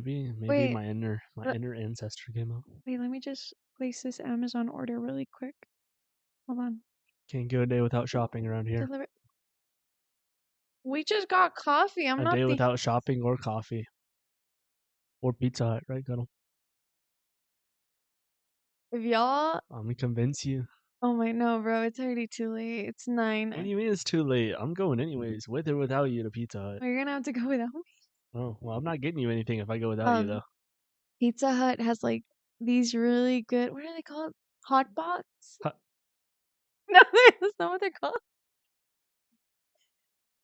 Maybe Wait, my inner le- ancestor came out. wait, let me just place this Amazon order really quick. Hold on. Can't go a day without shopping around here. Deliver. We just got coffee. I'm A not day the. without shopping or coffee. Or Pizza Hut, right, Cuddle? If y'all. I'm gonna convince you. Oh my no, bro. It's already too late. It's 9. What do you mean it's too late? I'm going anyways, with or without you to Pizza Hut. You're gonna have to go without me. Oh, well, I'm not getting you anything if I go without you, though. Pizza Hut has like these really good. What are they called? Hot box? Hut. No, that's not what they're called.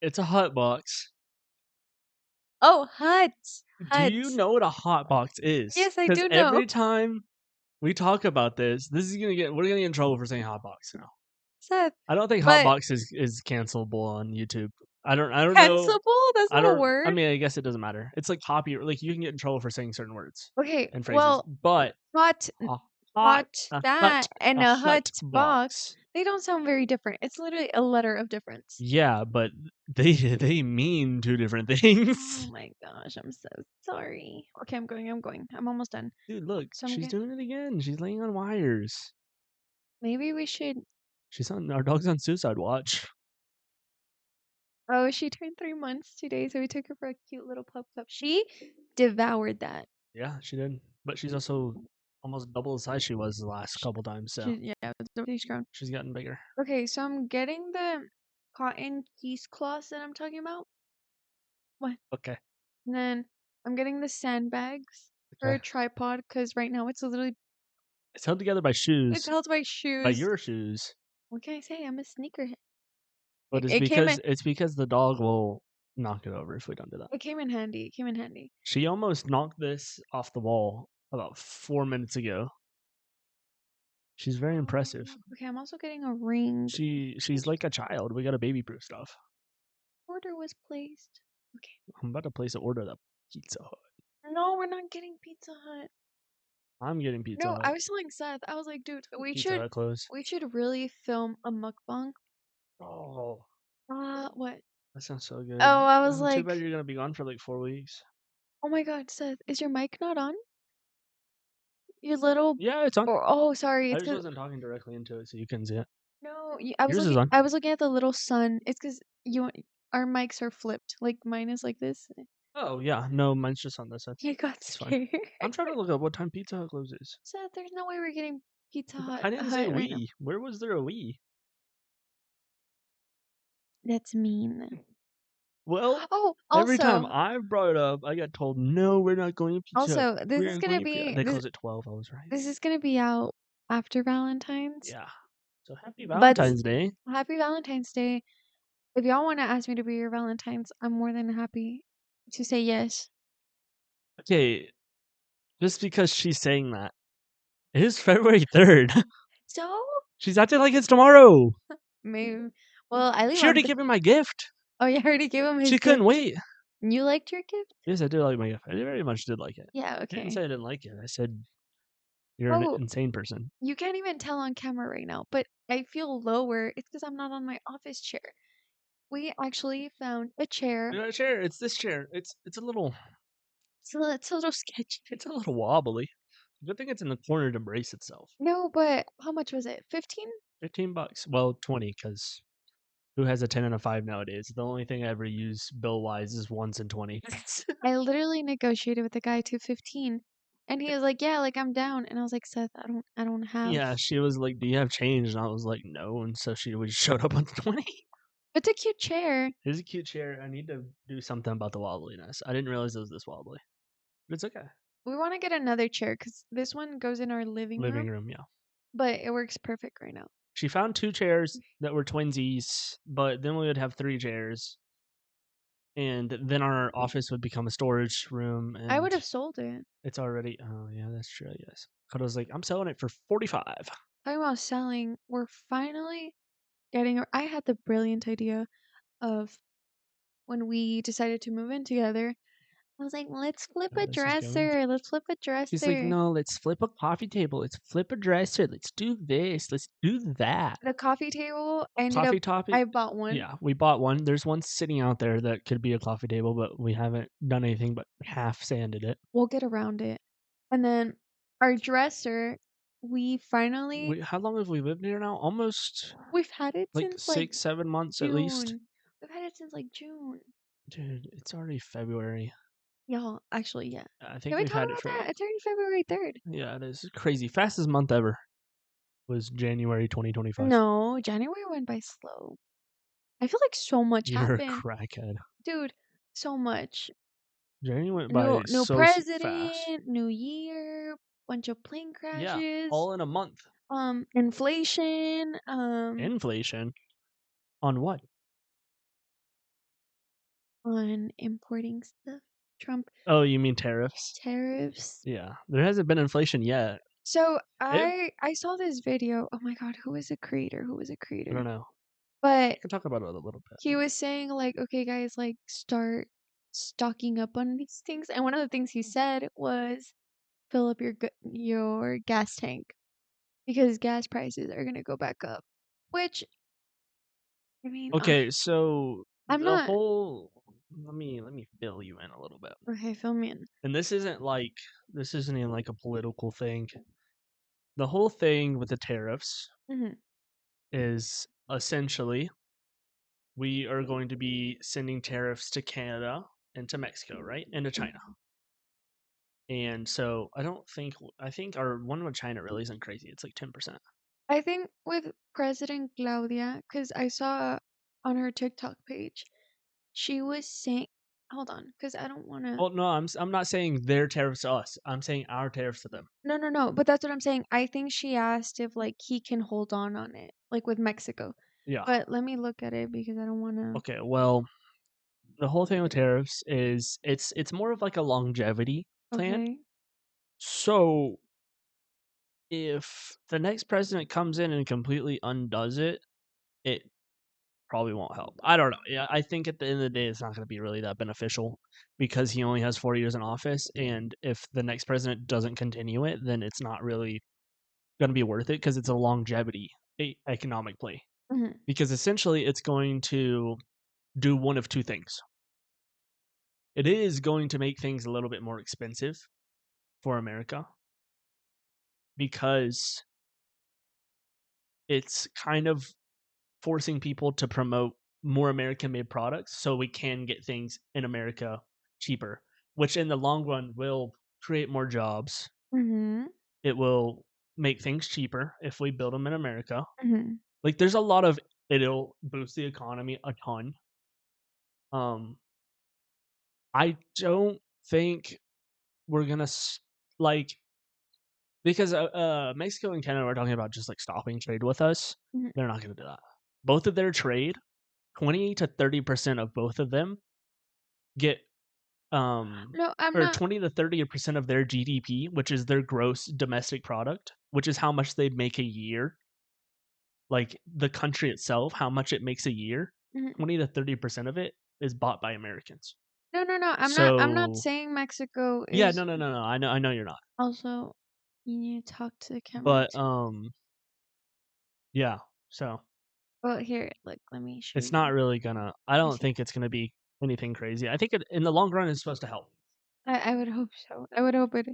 It's a hot box. Oh, Hut. Do you know what a hot box is? Yes, I Because do know. every time we talk about this, we're gonna get in trouble for saying hot box now. Seth. I don't think But hot box is cancelable on YouTube. I don't know. cancelable? That's I not a don't. word. I mean, I guess it doesn't matter. It's like copy. Like you can get in trouble for saying certain words Okay, and phrases. well, But hot, a that, and a hut box. box. They don't sound very different. It's literally a letter of difference. Yeah, but they mean two different things. Oh my gosh, I'm so sorry. Okay, I'm going. I'm almost done. Dude, look, So she's doing it again. She's laying on wires. Maybe we should. She's on our dog's on suicide watch. Oh, she turned 3 months today, so we took her for a cute little pup cup. She devoured that. Yeah, she did. But she's also almost double the size she was the last couple times, so She's grown. she's gotten bigger. Okay, so I'm getting the cotton cheesecloths that I'm talking about. What? Okay. And then I'm getting the sandbags for a Okay. tripod because right now it's literally It's held together by shoes. it's held by shoes. By your shoes. What can I say? I'm a sneakerhead. But It came in. it's because the dog will knock it over if we don't do that. It came in handy. It came in handy. She almost knocked this off the wall about 4 minutes ago. She's very impressive. Okay, I'm also getting a ring. She's like a child. We got to baby proof stuff. Order was placed. Okay. I'm about to place an order at Pizza Hut. No, we're not getting Pizza Hut. I'm getting Pizza Hut. I was telling Seth. I was like, dude, we Pizza Hut closed. we should really film a mukbang. Oh. What? That sounds so good. Oh, I was Too like, bad you're gonna be gone for like 4 weeks. oh my God, Seth, is your mic not on? Your little. Yeah, it's on. Oh, sorry. I It's just 'cause wasn't talking directly into it, so you couldn't see it. no, Yours is on. I was looking at the little sun. It's because our mics are flipped. Like mine is like this. Oh yeah, no, mine's just on this side. You got It's fine. scared. I'm trying to look up what time Pizza Hut closes. Seth, there's no way we're getting Pizza Hut. I didn't say right now. we. Where was there a we? That's mean. Well, Oh, every time also, I've brought it up, I got told no, we're not going to Pizza Hut. also, this We're is not gonna going to Pizza Hut." be They close at 12. I was right. this is gonna be out after Valentine's. Yeah. So happy But Valentine's Day. Happy Valentine's Day. If y'all want to ask me to be your Valentine's, I'm more than happy to say yes. Okay, just because she's saying that. It is February 3rd. So She's acting like it's tomorrow. maybe. Well, I leave She already on. gave me my gift. Oh, you already gave him his. She couldn't wait. You liked your gift? Yes, I did like my gift. I very much did like it. Yeah. I Okay. didn't say I didn't like it. I said you're an insane person. You can't even tell on camera right now, but I feel lower. It's because I'm not on my office chair. We actually found a chair. You know, a chair. It's this chair. It's a little. It's a little sketchy. It's a little wobbly. Good thing it's in the corner to brace itself. No, but how much was it? 15? $15. Well, 20 because who has a 10 and a 5 nowadays? The only thing I ever use bill wise is once and 20. I literally negotiated with the guy to 15, and he was like, "Yeah, like I'm down." And I was like, "Seth, I don't have." Yeah, she was like, "Do you have change?" And I was like, "No." And so she just showed up on 20. It's a cute chair. It's a cute chair. I need to do something about the wobbliness. I didn't realize it was this wobbly, but it's okay. We want to get another chair because this one goes in our living room. Yeah. But it works perfect right now. She found 2 chairs that were twinsies, but then we would have 3 chairs. And then our office would become a storage room. And I would have sold it. It's already. Oh, yeah, that's true, I guess. But I was like, I'm selling it for 45. Talking about selling, we're finally getting. I had the brilliant idea of when we decided to move in together I was like, "Let's flip where a this is going. dresser. Let's flip a She's like, dresser." no, let's flip a coffee table. Let's flip a dresser. Let's do this. Let's do that. The coffee table, I ended up Coffee topic. I bought one. Yeah, we bought one. There's one sitting out there that could be a coffee table, but we haven't done anything but half sanded it. We'll get around it. And then our dresser, we finally How long have we lived here now? Almost we've had it like since like 6, 7 months at least. June. We've had it since like June. Dude, it's already February. Y'all, actually, yeah. I Can think we we've talk had it about for that? It's already February 3rd. yeah, it is crazy. Fastest month ever was January 2025. No, January went by slow. I feel like so much You're a happened. crackhead. Dude, so much. January went New by new so fast. president, new year, bunch of plane Yeah, crashes, all in a month. inflation, Inflation on what? on importing stuff, Trump Oh, you mean tariffs? tariffs. Yeah, there hasn't been inflation yet. So It, I saw this video. Oh my god, who was a creator? Who was a I creator? don't know. But I can talk about it a little bit. he was saying like, okay, guys, like start stocking up on these things. And one of the things he said was fill up your gas tank because gas prices are gonna go back up. Which I mean, Okay, so I'm the not whole let me fill you in a little bit. okay. Fill me in. And this isn't even like a political thing. The whole thing with the tariffs Hmm. is essentially we are going to be sending tariffs to Canada and to Mexico, right? And to China. And so I think our one with China really isn't crazy. It's like 10%. I think with President Claudia, because I saw on her TikTok page, she was saying, hold on, because I don't want to. Well, no, I'm not saying their tariffs to us. I'm saying our tariffs to them. No, no, no. But that's what I'm saying. I think she asked if like he can hold on it, like with Mexico. Yeah. But let me look at it because I don't want to. Okay. Well, the whole thing with tariffs is it's more of like a longevity plan. Okay. So if the next president comes in and completely undoes it, it probably won't help. I don't know. Yeah, I think at the end of the day, it's not going to be really that beneficial because he only has 4 years in office, and if the next president doesn't continue it, then it's not really going to be worth it because it's a longevity economic play. Hmm. Because essentially, it's going to do one of two things. It is going to make things a little bit more expensive for America because it's kind of forcing people to promote more American made products so we can get things in America cheaper, which in the long run will create more jobs. Hmm. It will make things cheaper if we build them in America. Hmm. Like there's a lot of it'll boost the economy a ton. Um I don't think we're going to like because Mexico and Canada are talking about just like stopping trade with us. Hmm. They're not going to do that. Both of their trade 20 to 30% of both of them get No, I'm or not. 20 to 30% of their GDP, which is their gross domestic product, which is how much they make a year. Like the country itself, how much it makes a year, Mhm. 20 to 30% of it is bought by Americans. No, no, no. I'm not So, saying Mexico yeah, is no. I know you're not. also. You need to talk to the camera But too. yeah. So, Well, here, look. Let me show it's not you. really gonna I I don't see. think it's gonna be anything crazy. I think in the long run it's supposed to help. I would hope so. I would hope it.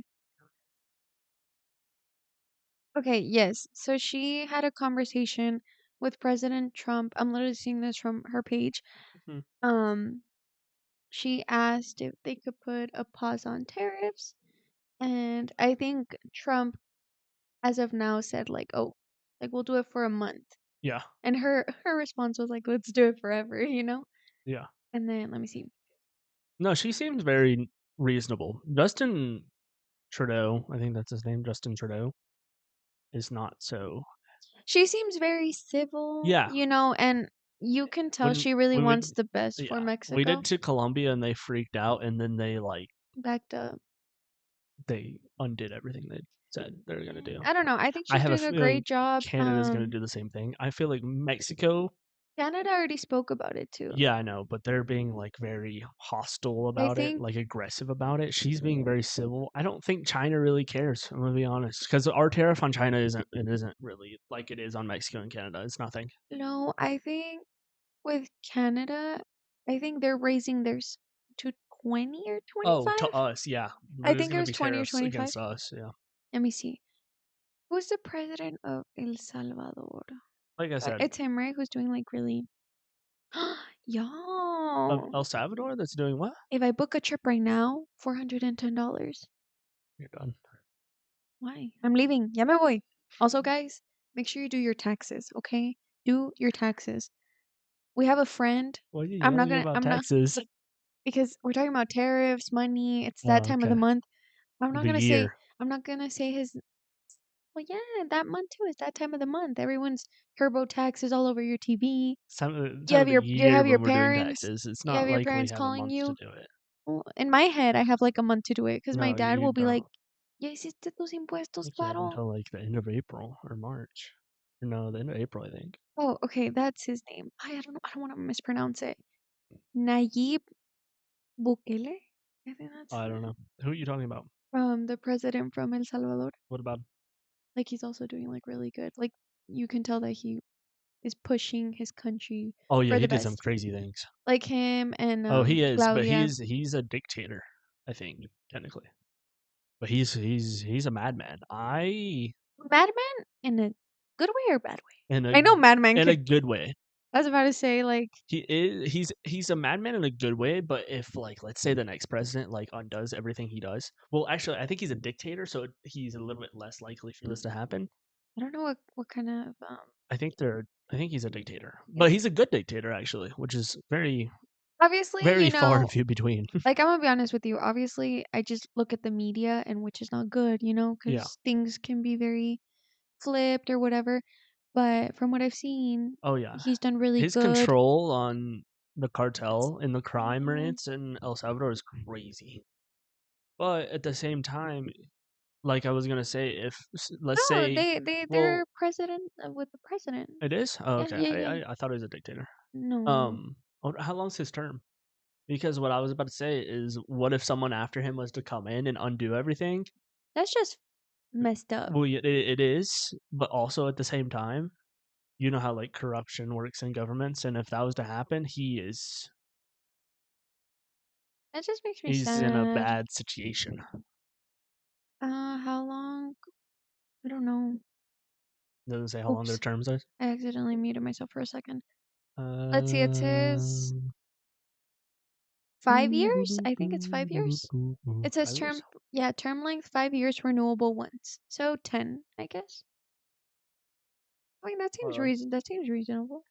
Okay, yes. So she had a conversation with President Trump. I'm literally seeing this from her page. Mhm. Um, she asked if they could put a pause on tariffs, and I think Trump, as of now, said like, "Oh, like we'll do it for a month." Yeah. And her response was like, "Let's do it forever," you know? Yeah. And then let me see. No, she seems very reasonable. Justin Trudeau, I think that's his name, Justin Trudeau, is not so. She seems very civil, Yeah, you know, and you can tell when she really when we wants the best for yeah we Mexico. did to Colombia and they freaked out and then Backed up. they undid everything they said they were gonna do. I don't know. I think I she's have a doing a great feeling job. Canada's gonna do the same thing. I feel like Mexico. Canada already spoke about it too. Yeah, I know, but they're being, like, very hostile I about it, think like, aggressive about it. She's being very civil. I don't think China really cares, I'm gonna be honest, because our tariff on China isn't really like it is on Mexico and Canada. It's nothing. no, I think with Canada, I think they're raising theirs to 20 or Oh, to 25. us, yeah. I There's think it gonna was be 20 or tariffs 25. against us, yeah. Let me see. Who's the president of El Salvador? Like I said, It's him, right? Who's doing like really. of Yo, El Salvador that's doing what? if I book a trip right now, $410. You're done. Why? I'm leaving. Ya me voy. Also, guys, make sure you do your taxes, okay? Do your taxes. We have a friend. What are you yelling about I'm not, taxes? because we're talking about tariffs, money. It's that Oh, time of the okay. month. I'm not The gonna say, year. I'm not gonna say his. Well, yeah, that month too is that time of the month. Everyone's turbo taxes all over your TV. It's time of the You year have your when we're doing parents. taxes. It's You not have your like we parents have a calling month to you. do it. Well, in my head, I have like a month to do it because my No, dad you will be like, don't. "Ya hiciste tus impuestos, Like you have claro." until like the end of April or March. Or no, the end of April, I think. Oh, okay, that's his name. I don't know. I don't want to mispronounce it. Nayib Bukele. I think that's I don't know. Who are you talking about? the president from El Salvador. What about? Like he's also doing like really good. Like you can tell that he is pushing his country Oh yeah, for he the did some best. crazy things. Like him and Oh, he is, but Claudia. he's a dictator, I think, technically. But he's a madman. I Madman in a good way or bad way? in a I know Madman in a could. good way. I was about to say like He's a madman in a good way, but if like let's say the next president like undoes everything he does, well, actually, I think he's a dictator, so he's a little bit less likely for this to happen. I don't know what kind of I think he's a dictator, but it's he's a good dictator actually, which is very obviously, very far and few between. like I'm gonna be honest with you. Obviously, I just look at the media and which is not good, Yeah. because things can be very flipped or whatever. But from what I've seen, Oh yeah. he's done really His good. control on the cartel and the crime Mhm. rates in El Salvador is crazy. But at the same time, like I was gonna say, if let's No, say, they're well, president with the president. it is. Oh, Yeah, okay. yeah, I, yeah. I I thought he was a dictator. No, How long's his term? Because what I was about to say is, what if someone after him was to come in and undo everything? that's just messed up. Well, it is, but also at the same time, you know how like corruption works in governments, and if that was to happen, That just makes me he's in a sad. bad situation. How long? I don't know. Doesn't say how long their Oops, terms are. I accidentally muted myself for a second. Let's see. It says Um, 5 years. I think it's 5 years. It says 5 years. yeah, term length 5 years, renewable once. So 10, I guess. I mean, Uh, that seems reasonable.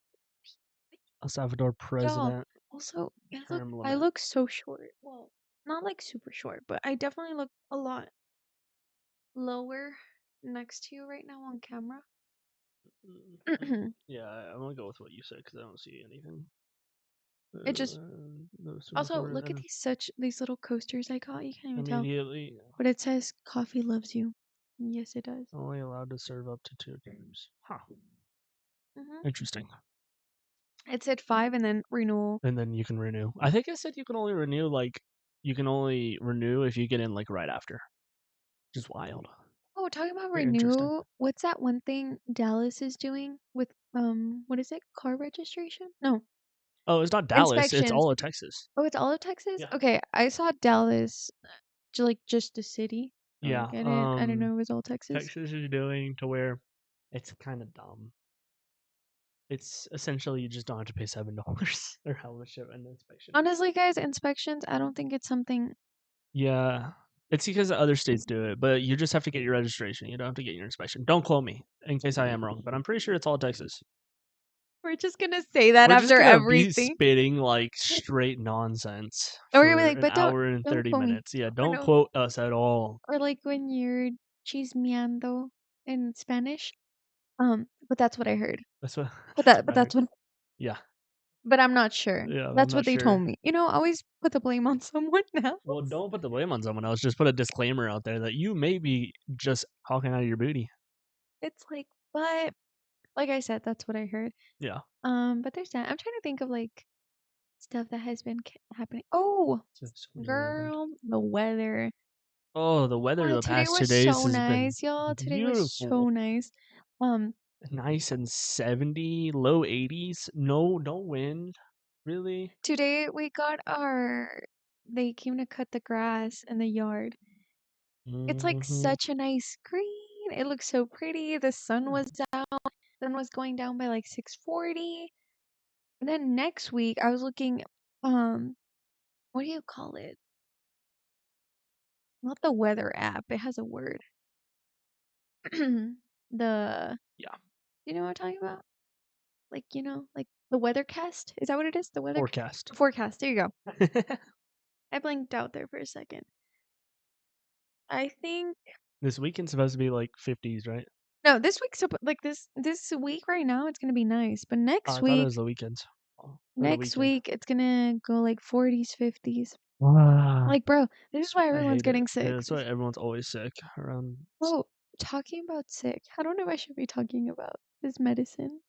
El Salvador Y'all, president also, term I limit. look so short. Well, not like super short, but I definitely look a lot lower next to you right now on camera. Yeah, I'm gonna go with what you said because I don't see anything. It just Those also look at these little coasters I got. You can't even tell, immediately but it says coffee loves you. Yes, it does. only allowed to serve up to 2 games. Huh. Hmm. Interesting. It said 5 and then renewal. And then you can renew. I think I said you can only renew if you get in like right after. Which is wild. Oh, talking about Very interesting. renew, what's that one thing Dallas is doing with what is it? Car registration? No, Oh, it's not Dallas. It's inspections. all of Texas. Oh, it's all of Texas? Yeah. Okay, I saw Dallas, like just the city. Yeah. Like I didn't know it was all Texas. Texas is doing to where it's kind of dumb. It's essentially you just don't have to pay $7 or how much of an inspection is. Honestly, guys, inspections, I don't think it's something Yeah. It's because other states do it, but you just have to get your registration. You don't have to get your inspection. Don't quote me in case I am wrong, but I'm pretty sure it's all Texas. we're just gonna say that We're just after gonna be everything. spitting like straight nonsense Or we're gonna be for like, an but don't hour and don't 30 quote me. minutes. Yeah, Or don't no, quote us at all. or like when you're chismeando in Spanish. But that's what I heard. That's what But that's what I heard. that's what Yeah. but I'm not sure. Yeah, I'm That's what not they told sure. me. Always put the blame on someone else. Well, don't put the blame on someone else. Just put a disclaimer out there that you may be just talking out of your booty. It's like, but Like I said, that's what I heard. Yeah. But there's that. I'm trying to think of like stuff that has been happening. Oh, So many random. girl, the weather. Oh, the weather Oh, the today past was 2 days so has been nice, y'all. Today was so beautiful. nice. Um, Nice and 70, low 80s. No wind. Really? Today we got our. They came to cut the grass in the yard. It's like Mhm. such a nice green. It looks so pretty. The sun was down. Sun was going down by like 6:40. And then next week I was looking what do you call it? Not the weather app. It has a word. The Yeah. you know what I'm talking about? Like, like the weathercast? Is that what it is? Forecast. The forecast. There you go. I blanked out there for a second. I think This weekend's supposed to be like 50s, right? no, this week's like this week right now it's gonna be nice, but Oh, I thought it was the weekends. Oh, or the next weekend. week it's gonna go like 40s, 50s. Ah, Like, bro, this is why I everyone's hate it. getting Yeah, sick. that's why everyone's always sick around. Oh, talking about sick. I don't know if I should be talking about this medicine.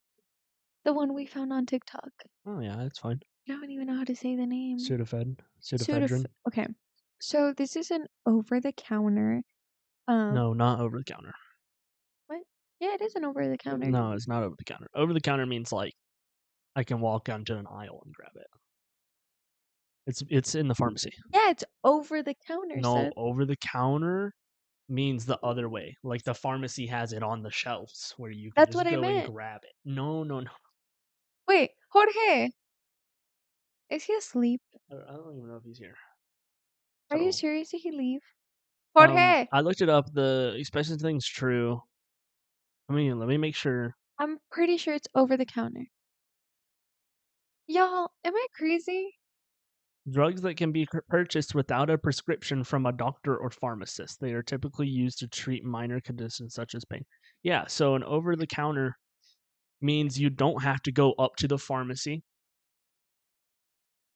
The one we found on TikTok. Oh yeah, it's fine. I don't even know how to say the name. Sudafedrin. Okay. So this is an over the counter. No, not over the counter. What? Yeah, it is an over the counter. No, it's not over the counter. Over the counter means like I can walk onto an aisle and grab it. It's in the pharmacy. Yeah, it's over the counter, No, said. over the counter means the other way. Like the pharmacy has it on the shelves where you can That's just what I go and meant. grab it. No, no, no. Wait, Jorge, is he asleep? I don't even know if he's here. Are you So, serious? Did he leave? Jorge! I looked it up. The expression thing's true. Let me make sure. I'm pretty sure it's over the counter. Y'all, am I crazy? Drugs that can be purchased without a prescription from a doctor or pharmacist. They are typically used to treat minor conditions such as pain. Yeah, so an over the counter means you don't have to go up to the pharmacy.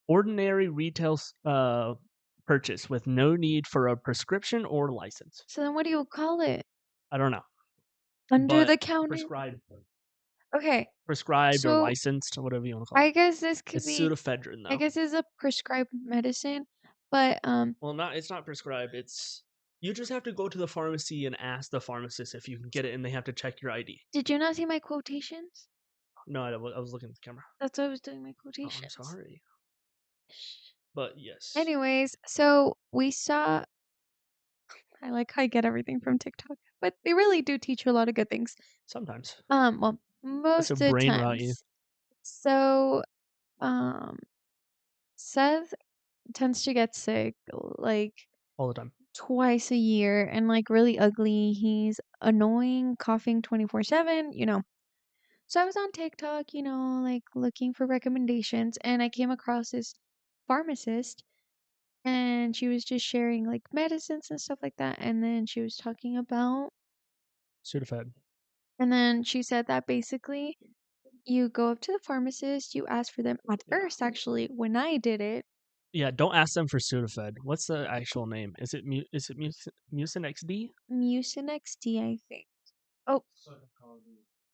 Ordinary retail purchase with no need for a prescription or license. So then what do you call it? I don't know, Under but the counter? prescribed, Okay, prescribed or so licensed, whatever you want to call I it. guess this could It's be, pseudoephedrine, I though. guess it's a prescribed medicine, but Well, not it's not prescribed. It's you just have to go to the pharmacy and ask the pharmacist if you can get it, and they have to check your ID. did you not see my quotations? No, I was looking at the camera. That's why I was doing my Oh, I'm quotations. sorry, but yes, Anyways, so we saw, I like how I get everything from TikTok, but they really do teach you a lot of good things. sometimes Well, that's most a of the brain rot you times. So, um, Seth tends to get sick like all the time. twice a year and like really ugly. He's annoying, coughing 24/7. So I was on TikTok, like looking for recommendations, and I came across this pharmacist, and she was just sharing like medicines and stuff like that. And then she was talking about, Sudafed. and then she said that basically you go up to the pharmacist, you ask for them at Yeah, first, actually, when I did it, yeah. Don't ask them for Sudafed. What's the actual name? Is it Mucinex D? Mucinex D, I think. Oh,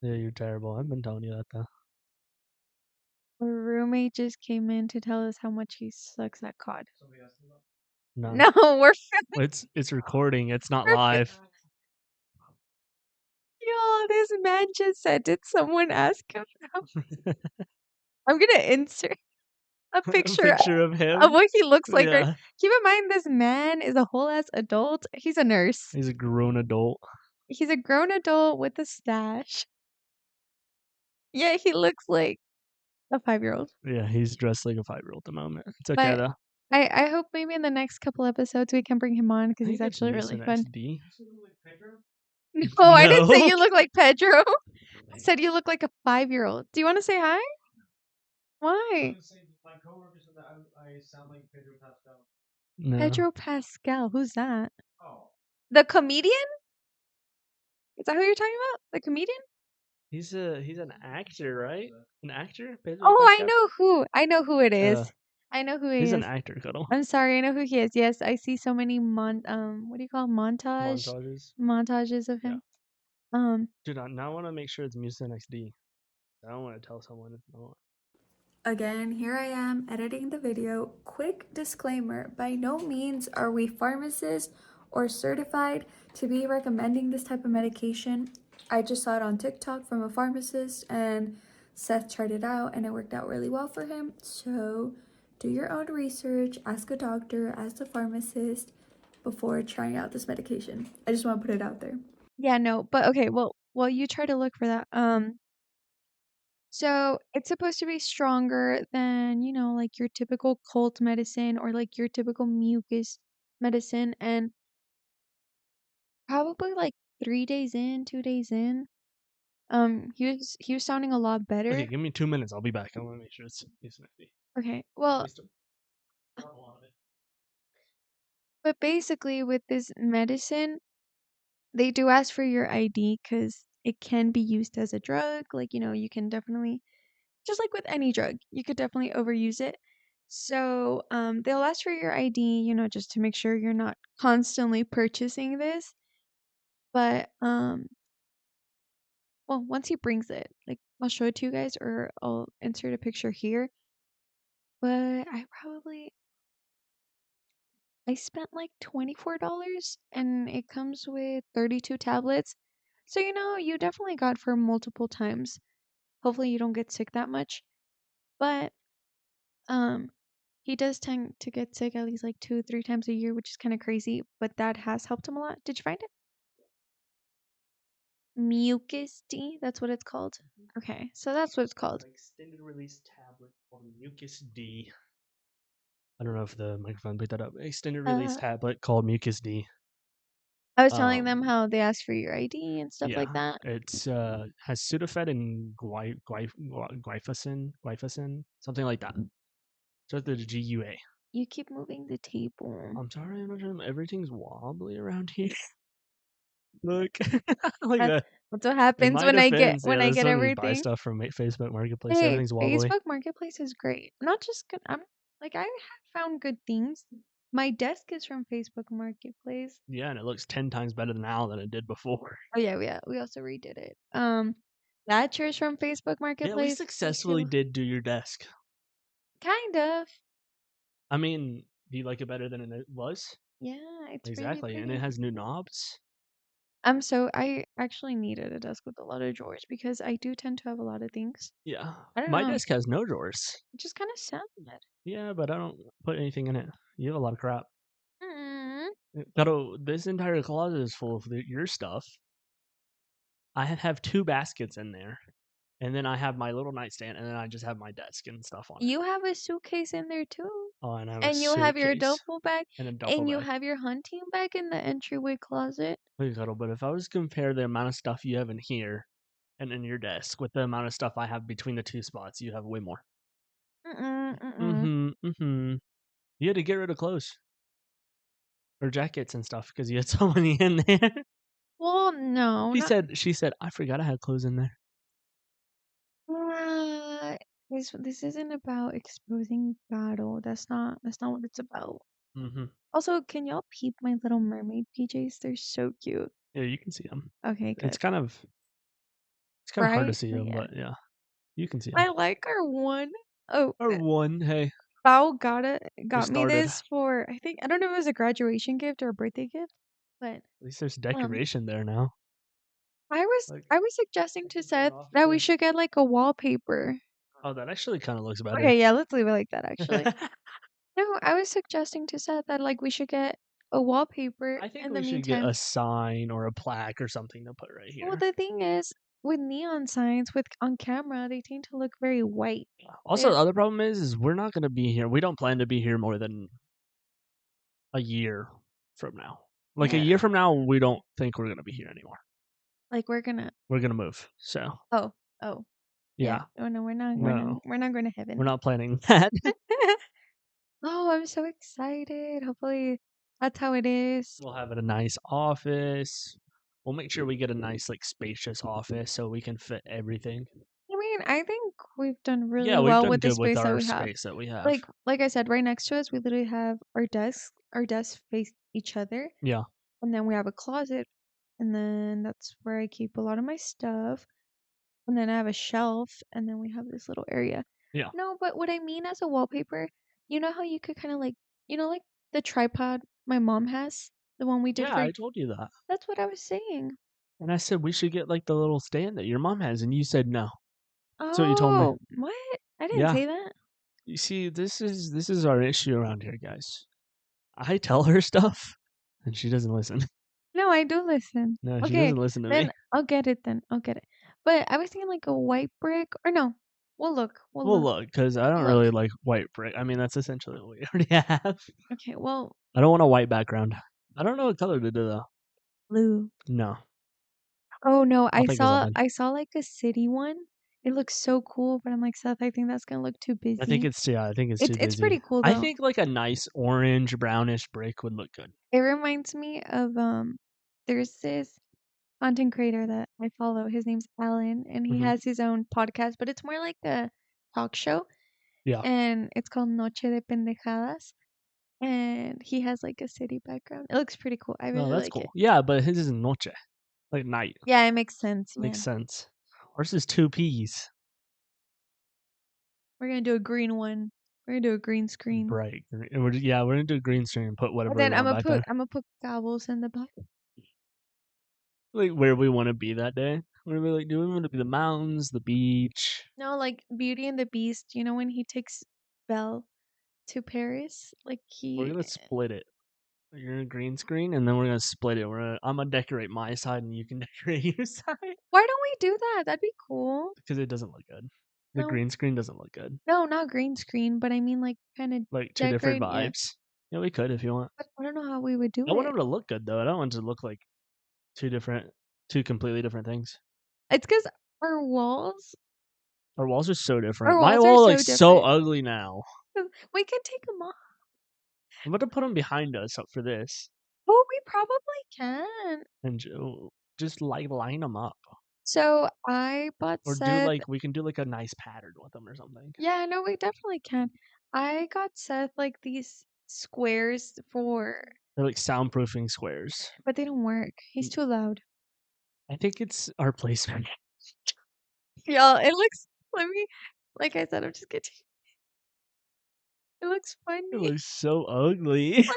Yeah, you're terrible. I've been telling you that though. a roommate just came in to tell us how much he sucks at COD. No, No, we're filming. it's recording. It's not We're filming. live. Y'all, this man just said, did someone ask him? I'm gonna insert a A picture picture of of him. what he looks like. Yeah, Keep in mind, this man is a whole ass adult. He's a nurse. he's a grown adult. He's a grown adult with a stash. Yeah, he looks like a 5-year-old. Yeah, he's dressed like a 5-year-old at the moment. It's okay But though. I hope maybe in the next couple episodes we can bring him on because I he's think it's actually really Mucinex fun. D. No, I didn't say No, you look like Pedro. I said you look like a 5-year-old. Do you want to say hi? Why? no. Pedro Pascal. Who's that? The comedian? Is that who you're talking about? The comedian? He's an actor, right? An actor, Pedro Oh, I Pascal. know who. I know who it Uh, is. I know who he he's an is. actor, cuddle. I'm sorry, I know who he is. Yes, I see so many what do you call montages Montages. of Yeah. him. Um, Dude, I now wanna make sure it's Mucinex D. I don't wanna tell someone it's not. Again, here I am editing the video. Quick disclaimer, by no means are we pharmacists or certified to be recommending this type of medication. I just saw it on TikTok from a pharmacist and Seth tried it out and it worked out really well for him. So do your own research, ask a doctor, ask a pharmacist before trying out this medication. I just want to put it out there. yeah, no, but okay, well, you try to look for that. So it's supposed to be stronger than, like your typical cold medicine or like your typical mucus medicine, and probably like 3 days in, 2 days in, he was sounding a lot Okay, better. give me 2 minutes, I'll be back. I wanna make sure it's Mucinex D. Okay, well, Waste of not a lot of it. but basically with this medicine, they do ask for your ID because it can be used as a drug. Like, you can definitely, just like with any drug, you could definitely overuse it. So, they'll ask for your ID, just to make sure you're not constantly purchasing this. But, well, once he brings it, like, I'll show it to you guys or I'll insert a picture here. But I spent like $24 and it comes with 32 tablets. So, you definitely got for multiple times. Hopefully you don't get sick that much. But um he does tend to get sick at least like 2, 3 times a year, which is kind of crazy, but that has helped him a lot. Did you find it? Mucus D, that's what it's called. Okay, so that's what it's called. Extended release tablet called Mucus D. I don't know if the microphone picked that up. Extended release Uh, tablet called Mucus D. I was telling them Um, how they ask for your ID and stuff like yeah, that. it's has Sudafed and glyphosine, something like that. Starts with the GUA. You keep moving the table. I'm sorry, I'm not sure. Everything's wobbly around here. Look, like That, that. that's what In happens my when I get defense, when yeah, I this get one just buy everything. stuff from Facebook Marketplace. Hey, Everything's wobbly. Facebook Marketplace is great. Not just good. I'm like I have found good things. My desk is from Facebook Marketplace. Yeah, and it looks 10 times better now than it did before. Oh yeah, we also redid it. That chair's from Facebook Yeah, we Marketplace. Let's see. successfully did do your desk. Kind of. I mean, do you like it better than it was? Yeah, it's really Exactly, and it pretty. has new knobs. So I actually needed a desk with a lot of drawers because I do tend to have a lot of things. Yeah, I don't my know. desk has no drawers. It just kind of sad. Yeah, but I don't put anything in it. You have a lot of crap. Mm. This entire closet is full of your stuff. I have 2 baskets in there, and then I have my little nightstand, and then I just have my desk and stuff on it. You have a suitcase in there too. Oh, and I have a And you have your suitcase duffel bag. and a duffel And you bag. have your hunting bag in the entryway closet. Please, Cuddle, but if I was to compare the amount of stuff you have in here and in your desk with the amount of stuff I have between the 2 spots, you have way more. Mm-mm, mm-mm. Mm-hmm. Mm-hmm. You had to get rid of clothes or jackets and stuff because you had so many in there. Well, no, She not said, she said, I forgot I had clothes in there. uh, this isn't about exposing battle. That's not what it's about. Mm-hmm. Also, can y'all peep my Little Mermaid PJs? They're so cute. Yeah, you can see them. Okay, It's good. kind of it's kind of hard to Right? see them, Yeah. but yeah, you can see them. I like our one. Oh, Or one, hey, Bao we got me started. this for I don't know if it was a graduation gift or a birthday gift, but At least there's um decoration there now. Like, I was suggesting I to can turn it Seth off if that you we want. should get like a wallpaper. Oh, that actually kind of looks better. Okay, yeah, let's leave it like that actually. No, I was suggesting to Seth that like we should get a wallpaper I think in the we should get meantime. a sign or a plaque or something to put right Well, here. the thing is, with neon signs with on camera, they tend to look very white. Also, They the other problem is we're not going to be here. We don't plan to be here more than a year from now. Like a Yeah, year from now, we don't think we're going to be here anymore. like we're gonna. We're going to move. So, Oh, oh, yeah. yeah. Oh no, we're not. No, We're not going to we're heaven. not planning that. Oh, I'm so excited. Hopefully, that's how it is. We'll have a nice office. We'll make sure we get a nice, like, spacious office so we can fit everything. I mean, I think we've done Yeah, really we've well done with the good with space that our we have. space that we have. Like I said, right next to us, we literally have our desks. Our desks face each other, Yeah. and then we have a closet and then that's where I keep a lot of my stuff. And then I have a shelf, and then we have this little area. Yeah. No, but what I mean as a wallpaper, you know how you could kind of like, like the tripod my mom has, the one we did Yeah, for. I told you that. That's what I was saying. And I said we should get, like, the little stand that your mom has, and you said no. That's what you told me. Oh, what? I didn't Yeah. say that. You see, this is our issue around here, guys. I tell her stuff, and she doesn't listen. No, I do listen. No, she Okay, doesn't listen to then me. I'll get it then. I'll get it. But I was thinking like a white brick or no. We'll look. We'll We'll look. look, cause I don't We'll really look. like white brick. I mean, that's essentially what we already have. Okay, well, I don't want a white background. I don't know what color to do, though. blue. No. Oh no, I'll I think of saw something. I saw like a city one. It looks so cool, but I'm like, Seth, I think that's gonna look too busy. I think it's It's too it's busy. pretty cool I though. think, like, a nice orange, brownish brick would look good. It reminds me of there's this content creator that I follow. His name's Alan, and he Mhm. has his own podcast, but it's more like a talk show, Yeah. and it's called Noche de Pendejadas. And he has like a city background. It looks pretty cool. I No, really that's like it. cool. Yeah, but his is noche, like night. Yeah, it makes sense. Yeah, Makes sense. Ours is 2 Ps. we're gonna do a green one. We're gonna do a green screen. Bright. And we're gonna do a green screen and put And whatever we then want back there. I'm gonna put gobbles in the back. Like, where we wanna be that day. What are we like, do we wanna be the mountains, the beach? No, like Beauty and the Beast. You know when he takes Belle to Paris? Like We're he. gonna split it. You're gonna green screen, and then we're gonna split it. I'm gonna decorate my side, and you can decorate your side. Why don't we do that? That'd be cool. Because it doesn't look good. The No, green screen doesn't look good. no, not green screen, but I mean like kind of Like, 2 different decorate. Yeah, vibes. Yeah, we could if you want. but I don't know how we would do I want it. them to look good, though. I don't want it to look like 2 different 2 completely different things. It's because our walls, Our walls are so different. our My walls are wall so looks so different. ugly now. We can take them off. I'm about to put them behind us up for this, Oh, we probably can. and just, like, line them up. So I bought Or do, Seth. like we can do, like, a nice pattern with them or something. Yeah, no, we definitely can. I got Seth like these squares for, They're, like, soundproofing squares. but they don't work. He's too loud. I think it's our placement. Y'all, it looks. Let me. Like I said, I'm just kidding. It looks It funny. looks so ugly. Like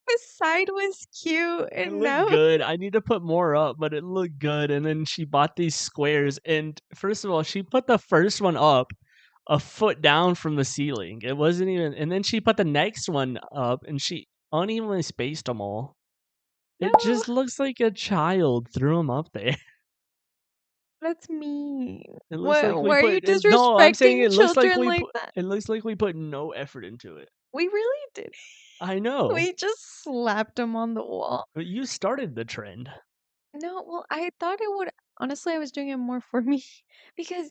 the side was cute, It and looked now good. I need to put more up, but it looked good, and then she bought these squares, and first of all, she put the first one up a foot down from the ceiling. It wasn't even, and then she put the next one up, and she unevenly spaced them all. no, It just looks like a child threw them up there. that's mean. It looks like What? we Why are you put it, no, I'm saying disrespecting children like that? it looks like we put no effort into it. We really did. I know, We just slapped him on the wall. but you started the trend. No, well, I thought it would. Honestly, I was doing it more for me because